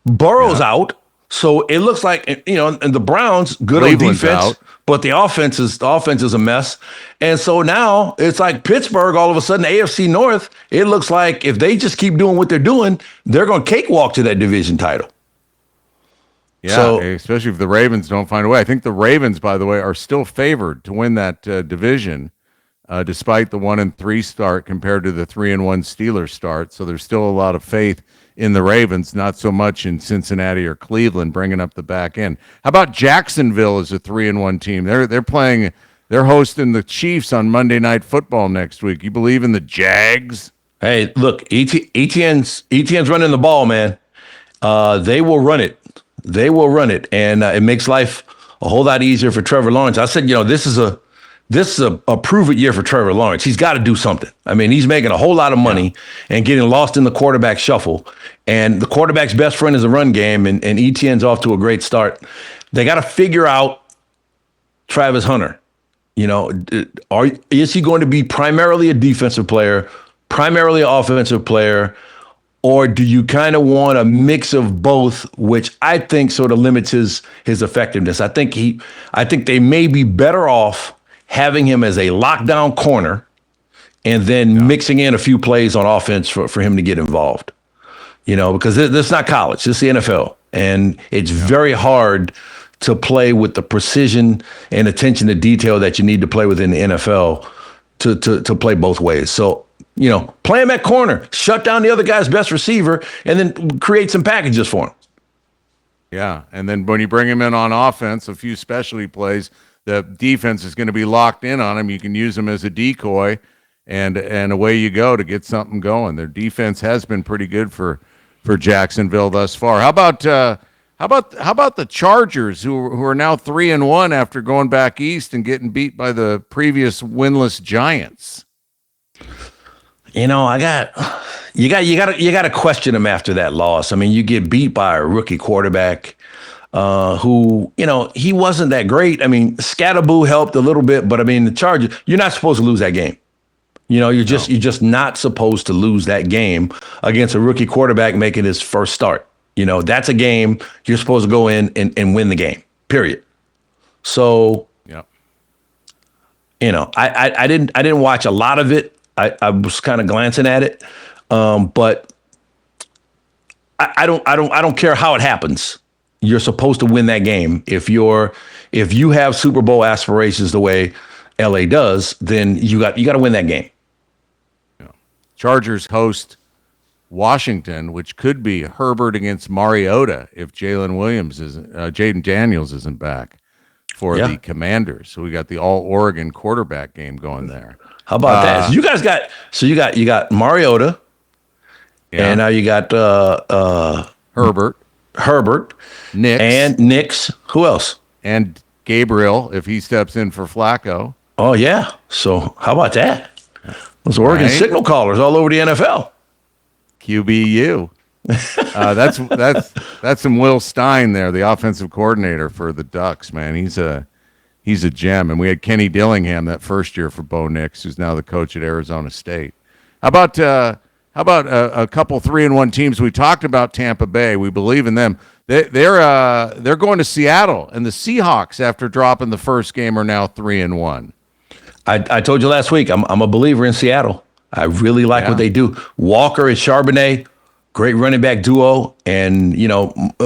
Burrow's out. So it looks like, and the Browns, good Cleveland's on defense, out. but the offense is a mess. And so now it's like Pittsburgh, all of a sudden, AFC North, it looks like if they just keep doing what they're doing, they're going to cakewalk to that division title. Yeah, So, especially if the Ravens don't find a way. I think the Ravens, by the way, are still favored to win that division, despite the 1-3 start compared to the 3-1 Steelers start. So there's still a lot of faith in the Ravens, not so much in Cincinnati or Cleveland bringing up the back end. How about Jacksonville as a 3-1 team? They're hosting the Chiefs on Monday Night Football next week. You believe in the Jags? hey, look, ETN's running the ball, man. They will run it. They will run it, and it makes life a whole lot easier for Trevor Lawrence. I said, this is a prove-it year for Trevor Lawrence. He's got to do something. I mean, he's making a whole lot of money and getting lost in the quarterback shuffle. And the quarterback's best friend is a run game, and ETN's off to a great start. They got to figure out Travis Hunter. Is he going to be primarily a defensive player, primarily an offensive player, or do you kind of want a mix of both, which I think sort of limits his effectiveness? I think they may be better off having him as a lockdown corner and then mixing in a few plays on offense for him to get involved. Because this is not college, this is the NFL. And it's very hard to play with the precision and attention to detail that you need to play within the NFL to play both ways. So, play him at corner, shut down the other guy's best receiver, and then create some packages for him. Yeah, and then when you bring him in on offense, a few specialty plays, the defense is going to be locked in on him. You can use him as a decoy, and away you go to get something going. Their defense has been pretty good for Jacksonville thus far. How about the Chargers, who are now 3-1 after going back east and getting beat by the previous winless Giants? You got to question him after that loss. I mean, you get beat by a rookie quarterback who, he wasn't that great. I mean, Scatterboo helped a little bit, but I mean, the Chargers, you're not supposed to lose that game. You're just not supposed to lose that game against a rookie quarterback making his first start. That's a game you're supposed to go in and win the game, period. So, I didn't watch a lot of it. I was kind of glancing at it, but I don't care how it happens. You're supposed to win that game. If you have Super Bowl aspirations the way LA does, then you got to win that game. Yeah. Chargers host Washington, which could be Herbert against Mariota if Jaden Daniels isn't back for the Commanders. So we got the all Oregon quarterback game going there. How about that? So you got Mariota, and now you got Herbert, Nix. Who else? And Gabriel if he steps in for Flacco. Oh yeah. So how about that? Those Oregon signal callers all over the NFL. QBU. That's some Will Stein there, the offensive coordinator for the Ducks. Man, he's a gem. And we had Kenny Dillingham that first year for Bo Nix, who's now the coach at Arizona State. How about a couple 3-1 teams? We talked about Tampa Bay. We believe in them. They're going to Seattle, and the Seahawks, after dropping the first game, are now 3-1. I told you last week, I'm a believer in Seattle. I really like what they do. Walker and Charbonnet, great running back duo, and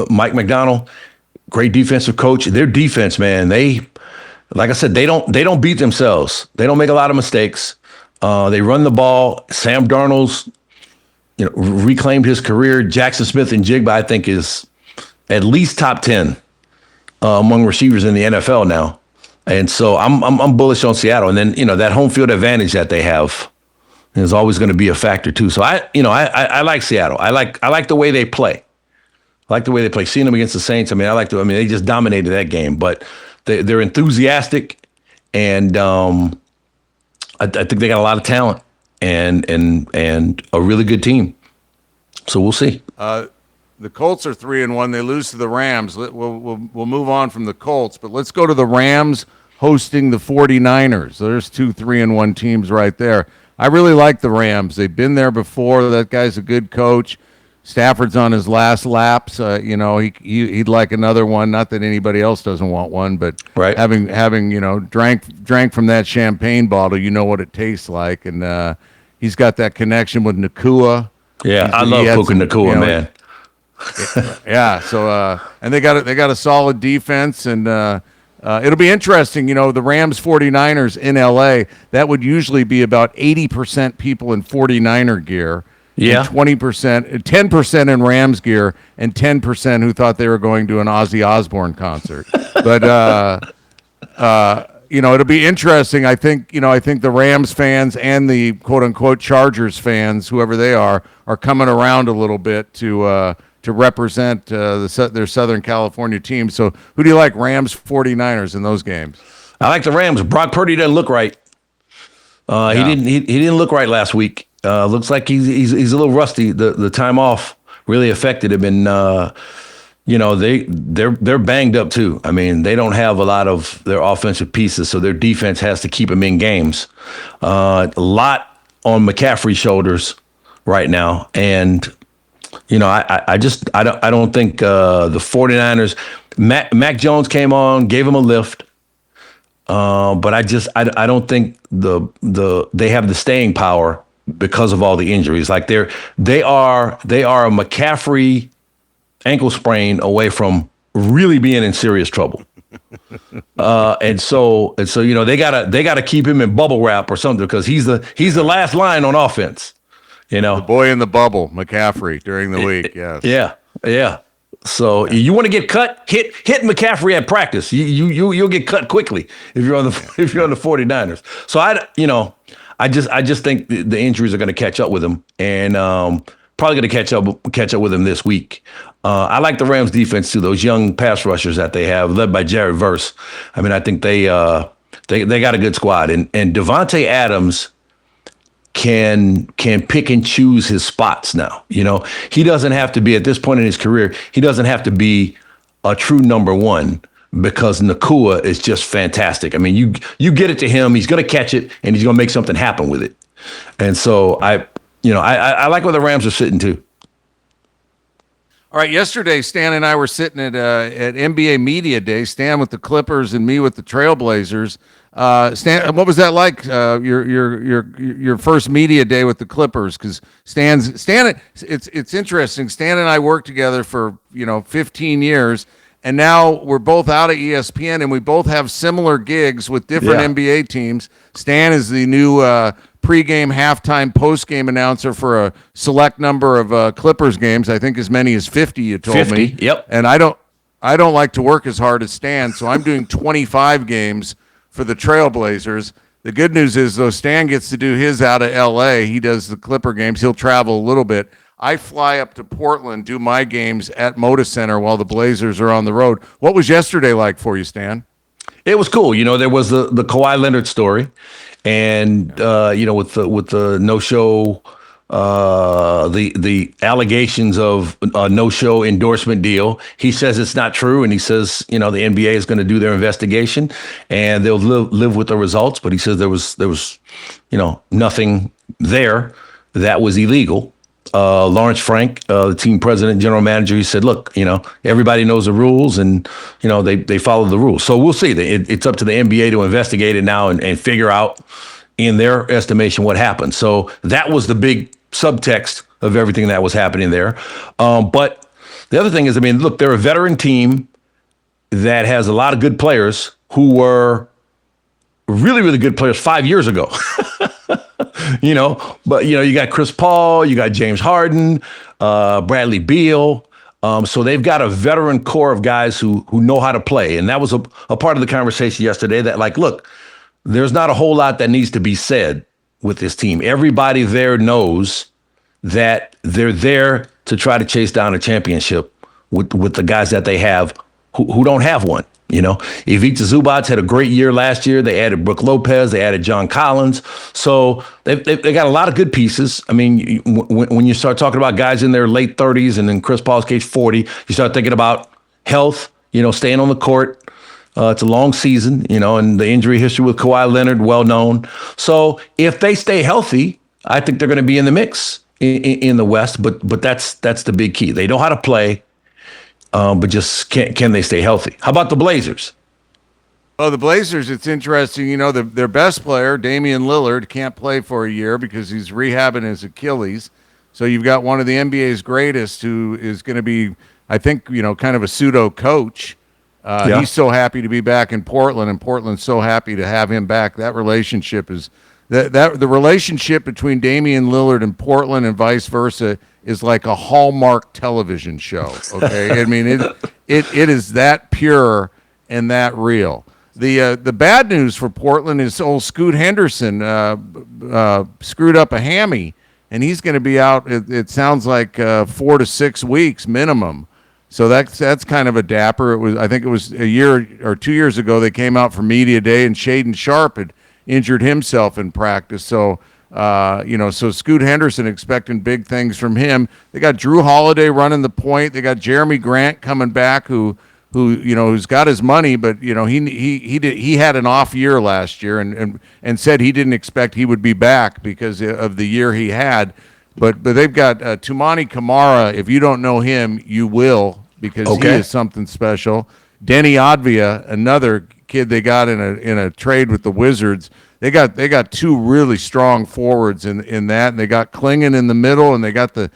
Mike McDonald, great defensive coach. Their defense, man, like I said, they don't beat themselves. They don't make a lot of mistakes. They run the ball. Sam Darnold's reclaimed his career. Jackson Smith and Jigba, I think, is at least top 10 among receivers in the NFL now. And so I'm bullish on Seattle. And then that home field advantage that they have is always going to be a factor too. So I like Seattle. I like the way they play. I like the way they play. Seeing them against the Saints, they just dominated that game. But they're enthusiastic, and I think they got a lot of talent and a really good team. So we'll see. The Colts are 3-1. They lose to the Rams. We'll move on from the Colts, but let's go to the Rams hosting the 49ers. There's two 3-1 teams right there. I really like the Rams. They've been there before. That guy's a good coach. Stafford's on his last laps. He'd like another one. Not that anybody else doesn't want one, but right. having drank from that champagne bottle, you know what it tastes like. And he's got that connection with Nakua. Yeah, I love Puka Nakua, man. Yeah. So and they got a solid defense, and it'll be interesting. The Rams 49ers in LA, that would usually be about 80% people in 49er gear. Yeah. 20%, 10% in Rams gear, and 10% who thought they were going to an Ozzy Osbourne concert. But it'll be interesting. I think the Rams fans and the quote unquote Chargers fans, whoever they are coming around a little bit to represent their Southern California team. So who do you like, Rams, 49ers in those games? I like the Rams. Brock Purdy doesn't look right. He didn't look right last week. Looks like he's a little rusty. The time off really affected him, and they're banged up too. I mean, they don't have a lot of their offensive pieces, so their defense has to keep them in games. A lot on McCaffrey's shoulders right now, and I don't think the 49ers. Mac Jones came on, gave him a lift. But I don't think they have the staying power because of all the injuries. Like they are a McCaffrey ankle sprain away from really being in serious trouble. And so they gotta keep him in bubble wrap or something, because he's the last line on offense. The boy in the bubble, McCaffrey, during the week. Yes. Yeah. So you want to get cut? Hit McCaffrey at practice. You'll get cut quickly if you're on the 49ers. So I just think the injuries are going to catch up with him, and probably going to catch up with him this week. I like the Rams defense too. Those young pass rushers that they have, led by Jared Verse. I mean, I think they got a good squad, and Devontae Adams can pick and choose his spots now. He doesn't have to be, at this point in his career, he doesn't have to be a true number one, because Nakua is just fantastic. I mean, you get it to him, he's going to catch it, and he's going to make something happen with it. And so I like where the Rams are sitting too. All right, yesterday Stan and I were sitting at NBA Media Day, Stan with the Clippers and me with the Trailblazers. Stan, what was that like? Your first media day with the Clippers? Because Stan, it's interesting. Stan and I worked together for 15 years, and now we're both out of ESPN, and we both have similar gigs with different NBA teams. Stan is the new pregame, halftime, postgame announcer for a select number of Clippers games. I think as many as 50. You told 50, me. Yep. And I don't like to work as hard as Stan, so I'm doing 25 games for the Trailblazers. The good news is, though, Stan gets to do his out of L.A. He does the Clipper games. He'll travel a little bit. I fly up to Portland, do my games at Moda Center while the Blazers are on the road. What was yesterday like for you, Stan? It was cool. There was the Kawhi Leonard story, and with the no-show, the allegations of a no-show endorsement deal. He says it's not true, and he says the NBA is going to do their investigation, and they'll live with the results. But he says there was nothing there that was illegal. Lawrence Frank, the team president, general manager, he said, look, everybody knows the rules, and they follow the rules. So we'll see. It's up to the NBA to investigate it now and figure out, in their estimation, what happened. So that was the big subtext of everything that was happening there. But the other thing is, look, they're a veteran team that has a lot of good players who were really, really good players 5 years ago. But you got Chris Paul, you got James Harden, Bradley Beal. So they've got a veteran core of guys who know how to play. And that was a part of the conversation yesterday, that, like, look, there's not a whole lot that needs to be said with this team. Everybody there knows that they're there to try to chase down a championship with the guys that they have who don't have one. Ivica Zubac had a great year last year. They added Brook Lopez. They added John Collins. So they got a lot of good pieces. I mean, when you start talking about guys in their late 30s and in Chris Paul's case 40, you start thinking about health, staying on the court. It's a long season, and the injury history with Kawhi Leonard, well known. So if they stay healthy, I think they're going to be in the mix in the West. But that's the big key. They know how to play. But just can they stay healthy? How about the Blazers? Well, the Blazers, it's interesting. Their best player, Damian Lillard, can't play for a year because he's rehabbing his Achilles. So you've got one of the NBA's greatest who is going to be, I think, kind of a pseudo coach. He's so happy to be back in Portland, and Portland's so happy to have him back. That relationship is the relationship between Damian Lillard and Portland and vice versa is like a Hallmark television show. Okay, I mean it is that pure and that real. The bad news for Portland is old Scoot Henderson screwed up a hammy, and he's going to be out. It sounds like 4 to 6 weeks minimum. So that's kind of a dapper. I think it was a year or 2 years ago they came out for media day, and Shaedon Sharpe had injured himself in practice. So so Scoot Henderson expecting big things from him. They got Drew Holiday running the point. They got Jeremy Grant coming back, who's got his money, but he had an off year last year, and said he didn't expect he would be back because of the year he had. But they've got Toumani Camara. If you don't know him, you will, because he is something special. Denny Advia, another kid they got in a trade with the Wizards. They got two really strong forwards in that, and they got Klingon in the middle, and they got the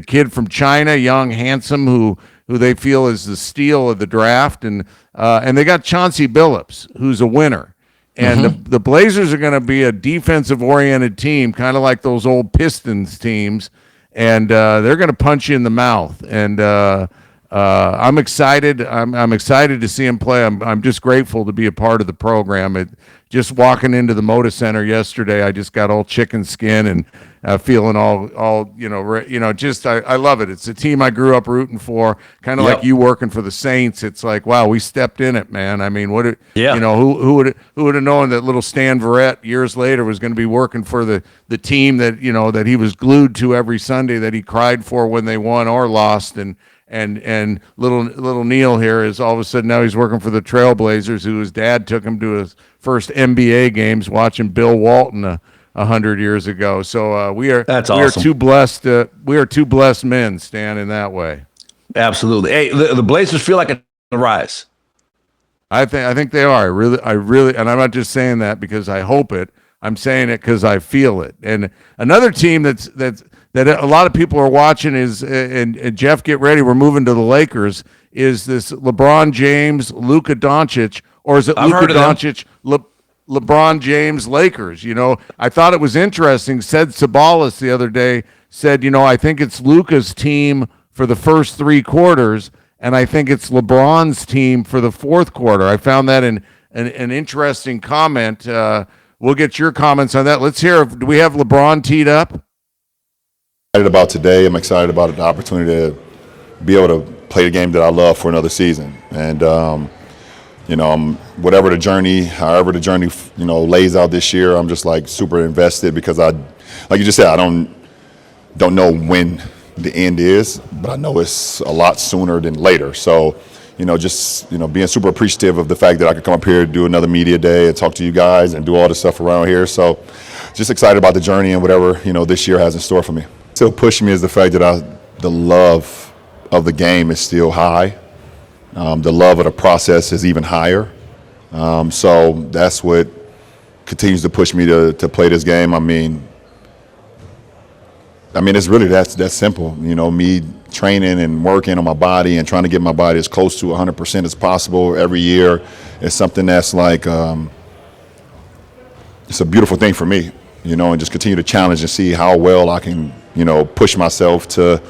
kid from China, young, handsome, who they feel is the steal of the draft, and they got Chauncey Billups, who's a winner. And the Blazers are going to be a defensive-oriented team, kind of like those old Pistons teams, and they're going to punch you in the mouth. And I'm excited. I'm excited to see him play. I'm just grateful to be a part of the program. Just walking into the Moda Center yesterday, I just got all chicken skin and feeling all I love it. It's a team I grew up rooting for, kind of like you working for the Saints. It's like, wow, we stepped in it, man. I mean, who would have known that little Stan Verrett years later was going to be working for the team that that he was glued to every Sunday, that he cried for when they won or lost, and little Neil here is all of a sudden now he's working for the Trailblazers, who his dad took him to his first NBA games watching Bill Walton 100 years ago. So we are too blessed. We are two blessed men, Stan, in that way. Absolutely. Hey, the Blazers feel like a rise. I think they are. I really, and I'm not just saying that because I hope it. I'm saying it because I feel it. And another team that a lot of people are watching is, and Jeff, get ready, we're moving to the Lakers, is this LeBron James, Luka Doncic, or is it Luka Doncic, LeBron James, Lakers? I thought it was interesting. Said Sabalas the other day said, I think it's Luka's team for the first 3 quarters, and I think it's LeBron's team for the fourth quarter. I found that an interesting comment. We'll get your comments on that. Let's hear. Do we have LeBron teed up? Excited about today. I'm excited about the opportunity to be able to play the game that I love for another season. And whatever the journey, however the journey, lays out this year, I'm just like super invested because like you just said, I don't know when the end is, but I know it's a lot sooner than later. So, being super appreciative of the fact that I could come up here, do another media day and talk to you guys and do all the stuff around here. So just excited about the journey and whatever, this year has in store for me. Still pushing me is the fact that the love of the game is still high. The love of the process is even higher. So that's what continues to push me to play this game. I mean, it's really that simple. Me training and working on my body and trying to get my body as close to 100% as possible every year is something that's like it's a beautiful thing for me, and just continue to challenge and see how well I can, push myself to,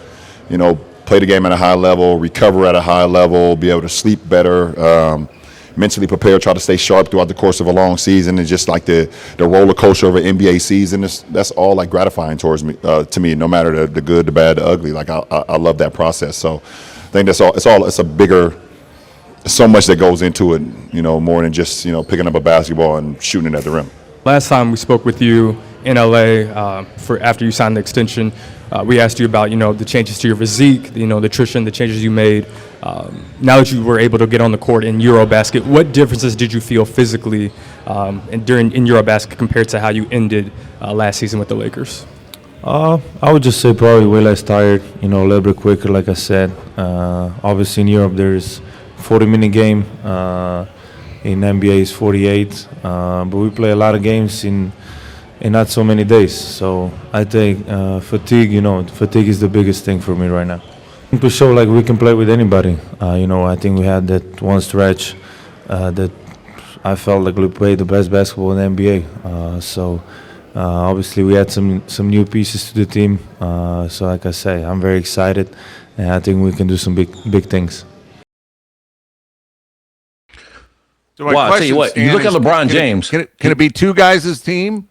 play the game at a high level, recover at a high level, be able to sleep better, mentally prepare, try to stay sharp throughout the course of a long season, and just like the roller coaster of an NBA season, that's all like gratifying towards me, to me, no matter the good, the bad, the ugly. Like I love that process. So I think that's all. It's a bigger so much that goes into it, more than just, picking up a basketball and shooting it at the rim. Last time we spoke with you in LA for after you signed the extension, we asked you about the changes to your physique, the nutrition, the changes you made. Now that you were able to get on the court in Eurobasket, what differences did you feel physically in Eurobasket compared to how you ended last season with the Lakers? I would just say probably way less tired, a little bit quicker, like I said. Obviously in Europe there's 40-minute game. In NBA is 48. But we play a lot of games in not so many days. So I think fatigue is the biggest thing for me right now. To show like we can play with anybody. I think we had that one stretch that I felt like we played the best basketball in the NBA. Obviously we had some new pieces to the team. So like I say, I'm very excited, and I think we can do some big things. So well, I'll tell you what, you look at LeBron James. Can it be two guys' team?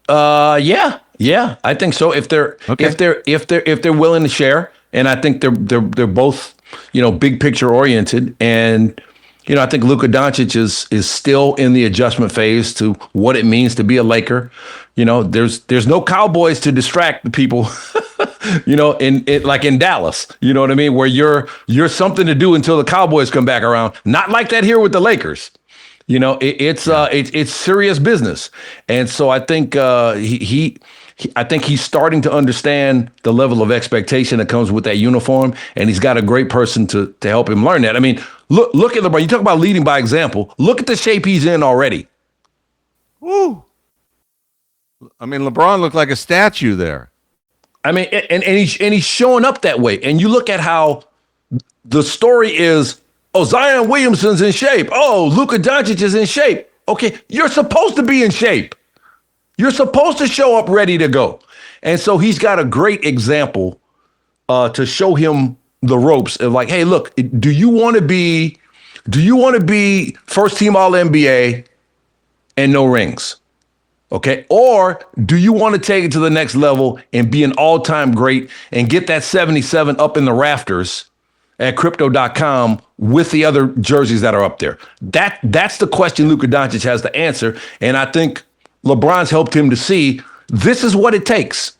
Yeah, I think so. If they're willing to share, and I think they're both, big picture oriented, and I think Luka Doncic is still in the adjustment phase to what it means to be a Laker. There's no Cowboys to distract the people, like in Dallas, you know what I mean? Where you're something to do until the Cowboys come back around. Not like that here with the Lakers. It's serious business. And so I think I think he's starting to understand the level of expectation that comes with that uniform, and he's got a great person to help him learn that. I mean, look at LeBron. You talk about leading by example. Look at the shape he's in already. Woo! I mean, LeBron looked like a statue there. I mean, and he's showing up that way. And you look at how the story is, Zion Williamson's in shape. Luka Doncic is in shape. Okay, you're supposed to be in shape. You're supposed to show up ready to go. And so he's got a great example to show him the ropes of like, hey, look, do you want to be first team All NBA and no rings? Okay. Or do you want to take it to the next level and be an all-time great and get that 77 up in the rafters at crypto.com with the other jerseys that are up there? That's the question Luka Doncic has to answer. And I think LeBron's helped him to see this is what it takes.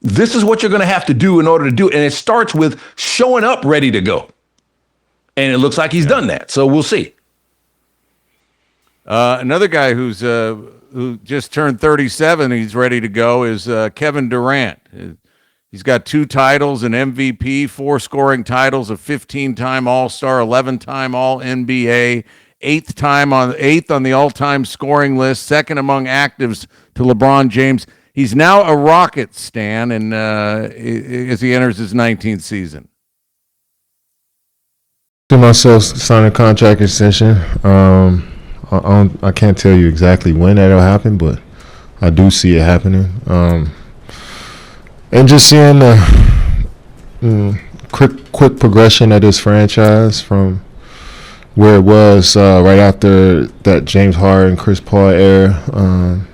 This is what you're going to have to do in order to do it. And it starts with showing up ready to go. And it looks like he's done that. So we'll see. Another guy who just turned 37, he's ready to go, is Kevin Durant. He's got 2 titles, an MVP, 4 scoring titles, a 15-time All-Star, 11-time All-NBA, 8th on the all-time scoring list, second among actives to LeBron James. He's now a Rocket, Stan, and as he enters his 19th season. To myself sign a contract extension. I can't tell you exactly when that'll happen, but I do see it happening. And just seeing the quick progression of this franchise from where it was right after that James Harden, Chris Paul era.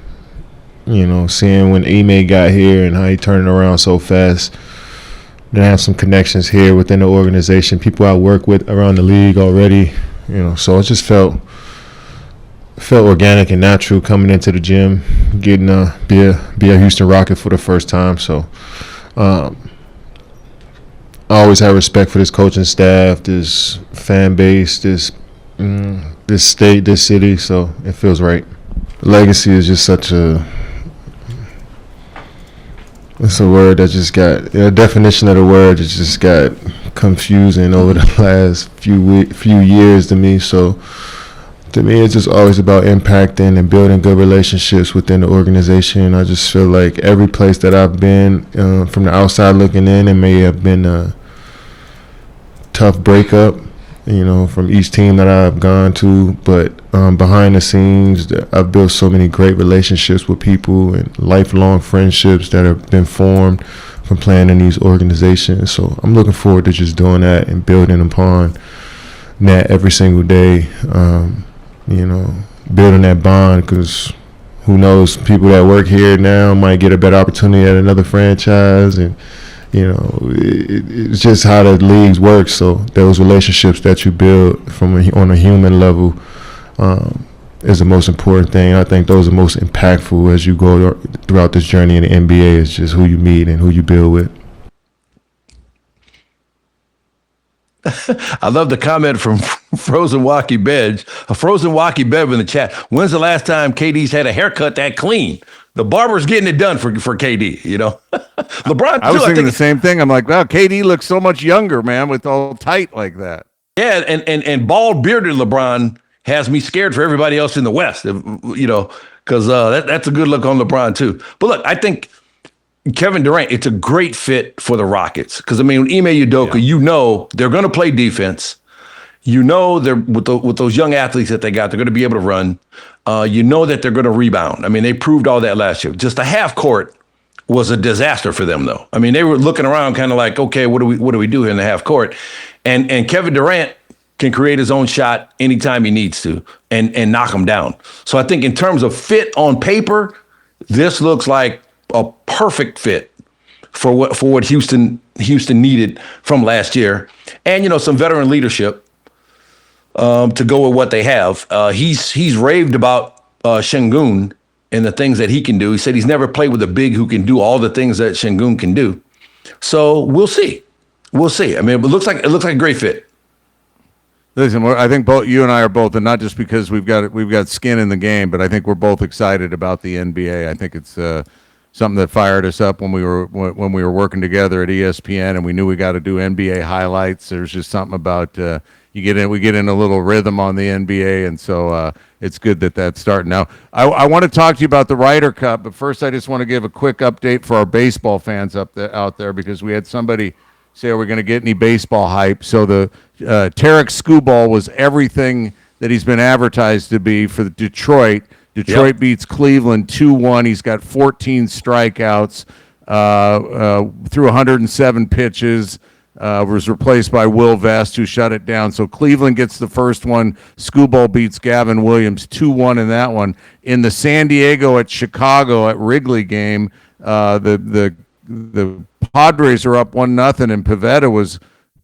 Seeing when Ime got here and how he turned it around so fast. Then I have some connections here within the organization, people I work with around the league already. So it just felt organic and natural coming into the gym, getting be a Houston Rocket for the first time. So I always have respect for this coaching staff, this fan base, this state, this city. So it feels right. Legacy is just such it's a word that just got the definition of the word that just got confusing over the last few years to me. So to me, it's just always about impacting and building good relationships within the organization. I just feel like every place that I've been, from the outside looking in, it may have been a tough breakup, from each team that I've gone to. But behind the scenes, I've built so many great relationships with people and lifelong friendships that have been formed from playing in these organizations. So I'm looking forward to just doing that and building upon that every single day. Building that bond, because who knows, people that work here now might get a better opportunity at another franchise, and It's just how the leagues work. So those relationships that you build on a human level is the most important thing. I think those are most impactful as you go throughout this journey in the NBA. Is just who you meet and who you build with. I love the comment from Frozen Wacky Bed. A Frozen Wacky Bed in the chat. When's the last time KD's had a haircut that clean? The barber's getting it done for KD, LeBron, I was thinking the same thing. I'm like, wow, KD looks so much younger, man, with all tight like that. Yeah, and bald bearded LeBron has me scared for everybody else in the West, because that's a good look on LeBron too. But look, I think Kevin Durant, it's a great fit for the Rockets because Ime Udoka, they're going to play defense. They're with those young athletes that they got, they're going to be able to run. That they're going to rebound. I mean, they proved all that last year. Just a half court was a disaster for them, though. I mean, they were looking around kind of like, okay, what do we do here in the half court? And Kevin Durant can create his own shot anytime he needs to and knock them down. So I think in terms of fit on paper, this looks like a perfect fit for what Houston needed from last year, and some veteran leadership to go with what they have. He's raved about Şengün and the things that he can do. He said he's never played with a big who can do all the things that Şengün can do. So we'll see. I mean, it looks like a great fit. Listen, I think both you and I are both, and not just because we've got skin in the game, but I think we're both excited about the NBA. I think it's something that fired us up when we were working together at ESPN, and we knew we got to do NBA highlights. There's just something about we get in a little rhythm on the NBA, and so it's good that that's starting. Now, I want to talk to you about the Ryder Cup, but first I just want to give a quick update for our baseball fans out there because we had somebody say, are we going to get any baseball hype? So the Tarek Skubal was everything that he's been advertised to be for Detroit. Detroit beats Cleveland 2-1. He's got 14 strikeouts through 107 pitches. Was replaced by Will Vest, who shut it down. So Cleveland gets the first one. Skubal beats Gavin Williams 2-1 in that one. In the San Diego at Chicago at Wrigley game, the Padres are up 1-0, and Pivetta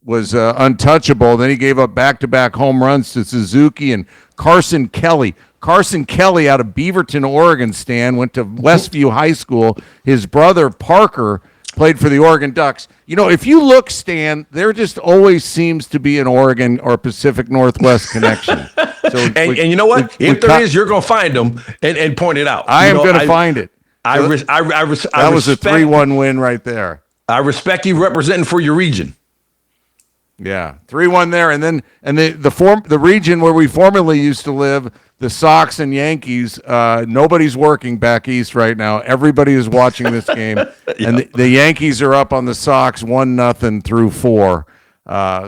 was untouchable. Then he gave up back-to-back home runs to Suzuki and Carson Kelly. Carson Kelly out of Beaverton, Oregon, Stan, went to Westview High School. His brother, Parker, played for the Oregon Ducks. If you look, Stan, there just always seems to be an Oregon or Pacific Northwest connection. So and you know what? If there is, you're going to find them and point it out. I am going to find it. That was a 3-1 win right there. I respect you representing for your region. Yeah, 3-1 there, and the region where we formerly used to live, the Sox and Yankees. Nobody's working back east right now. Everybody is watching this game, and the Yankees are up on the Sox 1-0 through 4.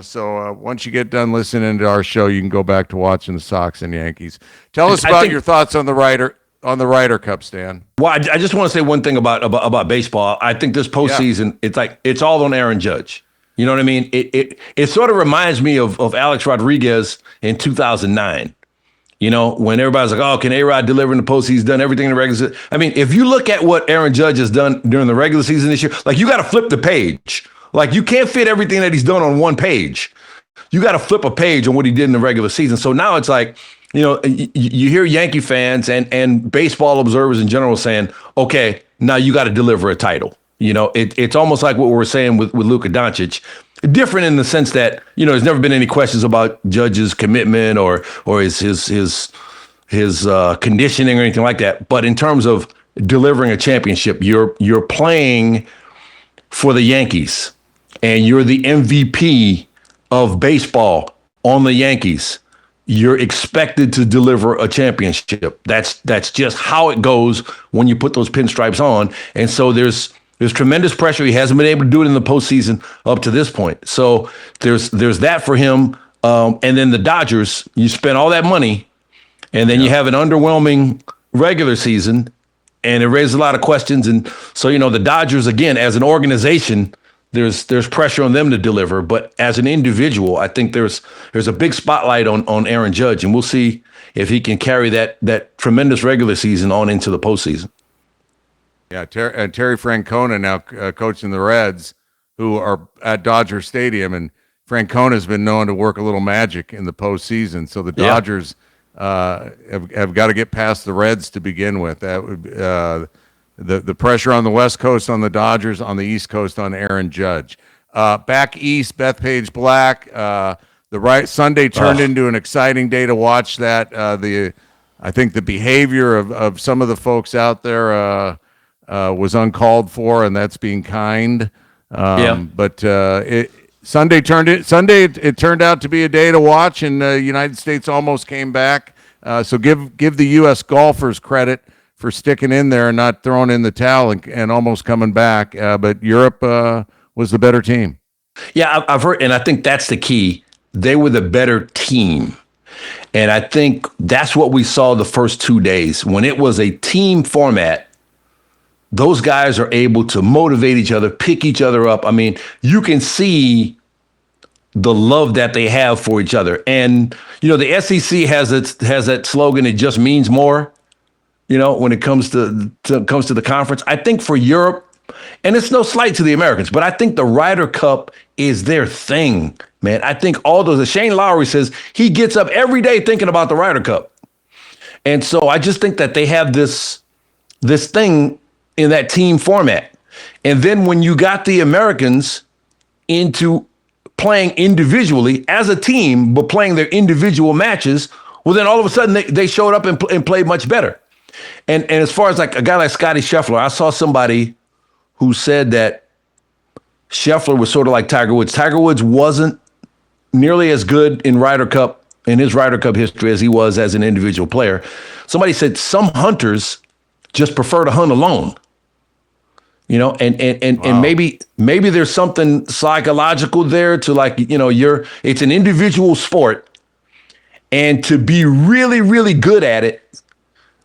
So once you get done listening to our show, you can go back to watching the Sox and Yankees. Tell us about your thoughts on the Ryder Cup, Stan. Well, I just want to say one thing about baseball. I think this postseason, it's all on Aaron Judge. You know what I mean? It sort of reminds me of Alex Rodriguez in 2009. When everybody's like, oh, can A-Rod deliver in the postseason? He's done everything in the regular season. I mean, if you look at what Aaron Judge has done during the regular season this year, like you got to flip the page. Like you can't fit everything that he's done on one page. You got to flip a page on what he did in the regular season. So now it's like, you hear Yankee fans and baseball observers in general saying, okay, now you got to deliver a title. It's almost like what we're saying with Luka Doncic. Different in the sense that, there's never been any questions about Judge's commitment or his conditioning or anything like that. But in terms of delivering a championship, you're playing for the Yankees and you're the MVP of baseball on the Yankees. You're expected to deliver a championship. That's just how it goes when you put those pinstripes on. And so there's tremendous pressure. He hasn't been able to do it in the postseason up to this point. So there's that for him. And then the Dodgers, you spend all that money, and then you have an underwhelming regular season, and it raises a lot of questions. And so, the Dodgers, again, as an organization, there's pressure on them to deliver. But as an individual, I think there's a big spotlight on Aaron Judge, and we'll see if he can carry that tremendous regular season on into the postseason. Yeah, Terry Francona now coaching the Reds. who are at Dodger Stadium, and Francona's been known to work a little magic in the postseason. So the Dodgers have got to get past the Reds to begin with. That would the pressure on the West Coast on the Dodgers, on the East Coast on Aaron Judge. Back east, Bethpage Black. Sunday turned into an exciting day to watch that. I think the behavior of some of the folks out there was uncalled for, and that's being kind. But Sunday it turned out to be a day to watch, and the United States almost came back. So give the U.S. golfers credit for sticking in there and not throwing in the towel and almost coming back. But Europe was the better team. Yeah, I've heard, and I think that's the key. They were the better team. And I think that's what we saw the first 2 days. When it was a team format, those guys are able to motivate each other, pick each other up. I mean, you can see the love that they have for each other. And, the SEC has that slogan, it just means more, when it comes to the conference. I think for Europe, and it's no slight to the Americans, but I think the Ryder Cup is their thing, man. I think all those, Shane Lowry says he gets up every day thinking about the Ryder Cup. And so I just think that they have this thing in that team format. And then when you got the Americans into playing individually as a team, but playing their individual matches, well, then all of a sudden they showed up and played much better. And as far as like a guy like Scottie Scheffler, I saw somebody who said that Scheffler was sort of like Tiger Woods. Tiger Woods wasn't nearly as good in his Ryder Cup history as he was as an individual player. Somebody said some hunters just prefer to hunt alone. And maybe there's something psychological there to like, it's an individual sport, and to be really, really good at it,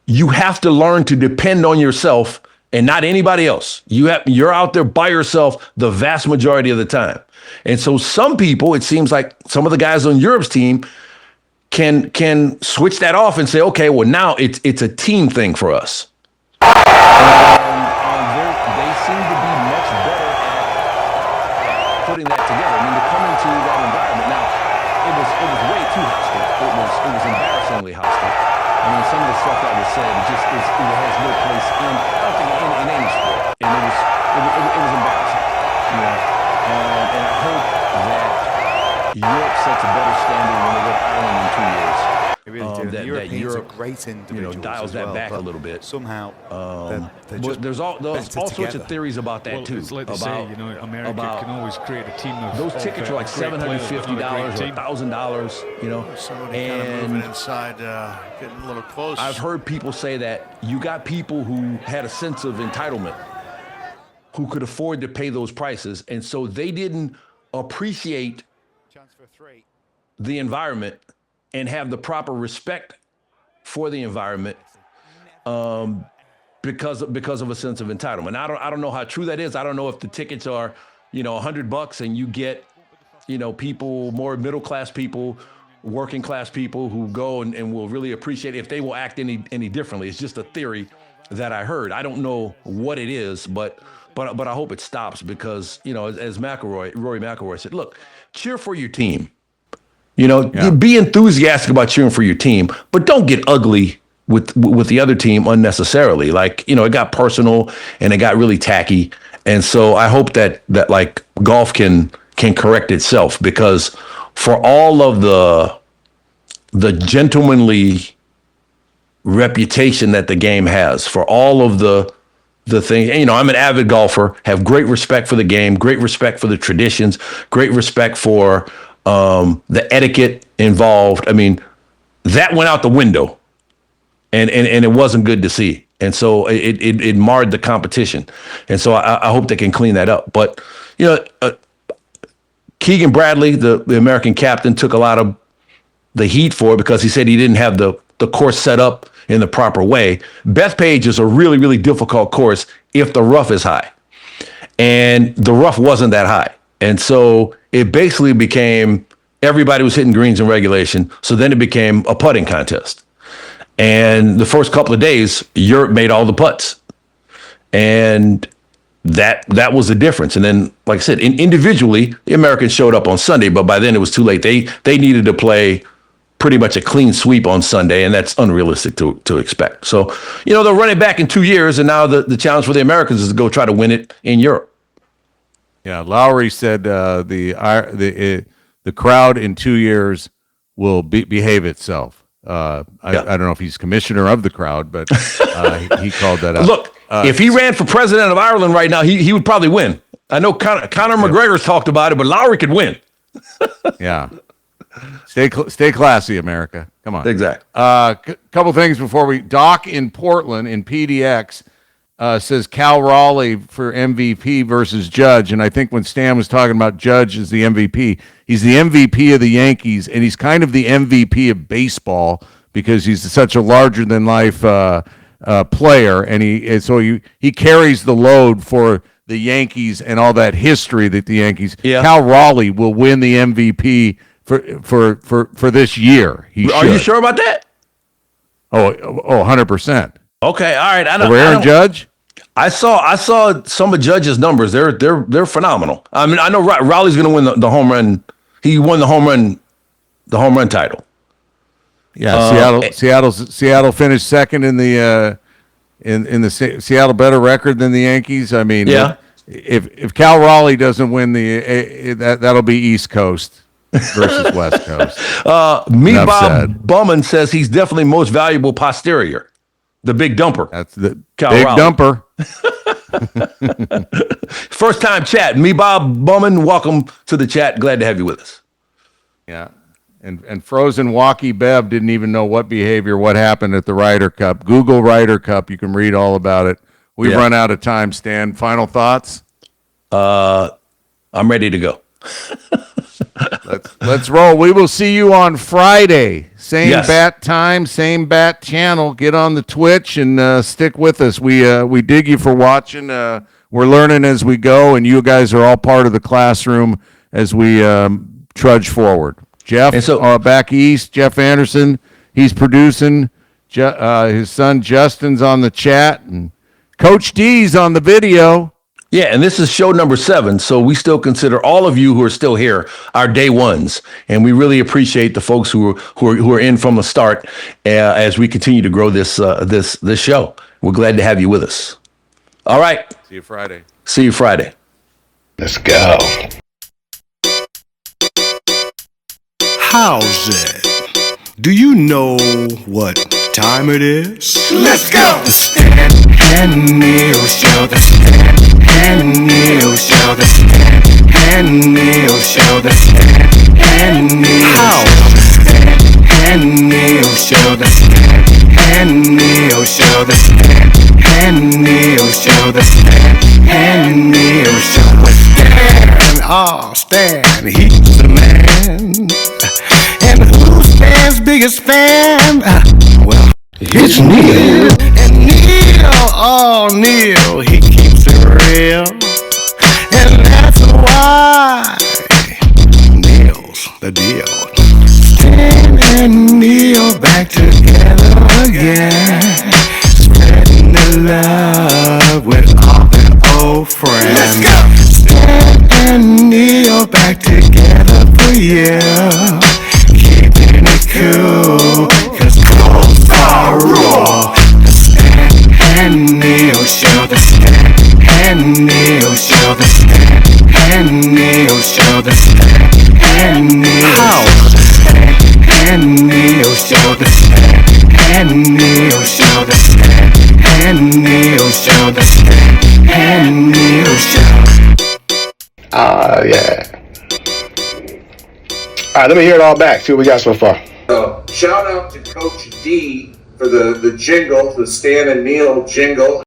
you have to learn to depend on yourself and not anybody else. You're out there by yourself the vast majority of the time. And so some people, it seems like some of the guys on Europe's team can switch that off and say, okay, well now it's a team thing for us. They seem to be much better at putting that together. I mean, to come into that environment now, it was way too hostile. It was embarrassingly hostile. I mean, some of the stuff that was said, it has no place in, I don't think in any sport. And it was embarrassing, and I hope that Europe sets a better standard when they go to Ireland in 2 years. They really do. That Europe, great individuals dials that back a little bit. Somehow, they're but there's all sorts of theories about that too. It's like they say, America can always create a team of those tickets are like $750 or $1,000, Somebody kind of moving inside, getting a little close. I've heard people say that you got people who had a sense of entitlement, who could afford to pay those prices, and so they didn't appreciate the environment and have the proper respect for the environment because of a sense of entitlement. I don't know how true that is. I don't know if the tickets are, $100 and you get, people, more middle class people, working class people who go and will really appreciate it, if they will act any differently. It's just a theory that I heard. I don't know what it is, but I hope it stops because, as Rory McIlroy said, look, cheer for your team. Be enthusiastic about cheering for your team, but don't get ugly with the other team unnecessarily. Like, it got personal and it got really tacky. And so I hope that like golf can correct itself, because for all of the gentlemanly reputation that the game has, for all of the thing, I'm an avid golfer, have great respect for the game, great respect for the traditions, great respect for the etiquette involved. I mean, that went out the window, and it wasn't good to see. And so it marred the competition. And so I hope they can clean that up. But, Keegan Bradley, the American captain, took a lot of the heat for it because he said he didn't have the course set up in the proper way. Bethpage is a really, really difficult course if the rough is high. And the rough wasn't that high. And so it basically became everybody was hitting greens in regulation. So then it became a putting contest. And the first couple of days, Europe made all the putts. And that was the difference. And then, like I said, individually, the Americans showed up on Sunday, but by then it was too late. They needed to play pretty much a clean sweep on Sunday, and that's unrealistic to expect. So, they'll run it back in 2 years, and now the challenge for the Americans is to go try to win it in Europe. Yeah, Lowry said the crowd in 2 years will behave itself. I don't know if he's commissioner of the crowd, but he called that out. Look, if he ran for president of Ireland right now, he would probably win. I know Conor McGregor's talked about it, but Lowry could win. Yeah. Stay classy, America. Come on. Exactly. Couple things before Doc in Portland in PDX says Cal Raleigh for MVP versus Judge. And I think when Stan was talking about Judge as the MVP, he's the MVP of the Yankees, and he's kind of the MVP of baseball because he's such a larger-than-life player, and so he carries the load for the Yankees and all that history that the Yankees. Yeah. Cal Raleigh will win the MVP for this year. Are you sure about that? Oh, 100%. Okay, all right. Over Aaron Judge. I saw some of Judge's numbers. They're phenomenal. I mean, I know Raleigh's going to win the home run. He won the home run title. Yeah, Seattle finished second in the Seattle better record than the Yankees. I mean, yeah. If Cal Raleigh doesn't win that'll be East Coast versus West Coast. Bob Bumman says he's definitely most valuable posterior. The big dumper. That's the Cal big Raleigh. dumper. First time chat. Me, Bob Bumman, welcome to the chat. Glad to have you with us. Yeah. And Frozen Walkie Bev didn't even know what happened at the Ryder Cup. Google Ryder Cup. You can read all about it. We've run out of time, Stan. Final thoughts? I'm ready to go. Let's roll. We will see you on Friday. Same Yes. bat time, same bat channel. Get on the Twitch and stick with us. We dig you for watching. We're learning as we go, and you guys are all part of the classroom as we trudge forward. Jeff, back east, Jeff Anderson, he's producing. His son Justin's on the chat, and Coach D's on the video. Yeah, and this is show number 7, so we still consider all of you who are still here our day ones, and we really appreciate the folks who are in from the start as we continue to grow this show. We're glad to have you with us. All right. See you Friday. See you Friday. Let's go. How's it? Do you know what time it is? Let's go! The Stan and Neil Show. The Stan and Neil Show. The Stan and Neil Show. The Stan and Neil Show. The Stan and Neil Show. The Stan and Neil Show. The Stan and Neil Show. The Stan and Neil Show. With Stan, he's the man. And who's Stan's biggest fan? Well, it's Neil. And Neil, he keeps it real. And that's why Neil's the deal. Stan and Neil back together again. Spreading the love with all their old friends. Let's go! Stan and Neil back together for you. Keeping it cool, 'cause clothes are raw. The Stan and Neil Show. The Stan and Neil Show. The Stan and Neil Show. The Stan and Neil Show. The Stan and Neil Show. The Stan and Neil Show. The Stan and Neil Show. The Stan and Neil Show. Yeah. All right, let me hear it all back. See what we got so far. Shout out to Coach D for the jingle, the Stan and Neil jingle.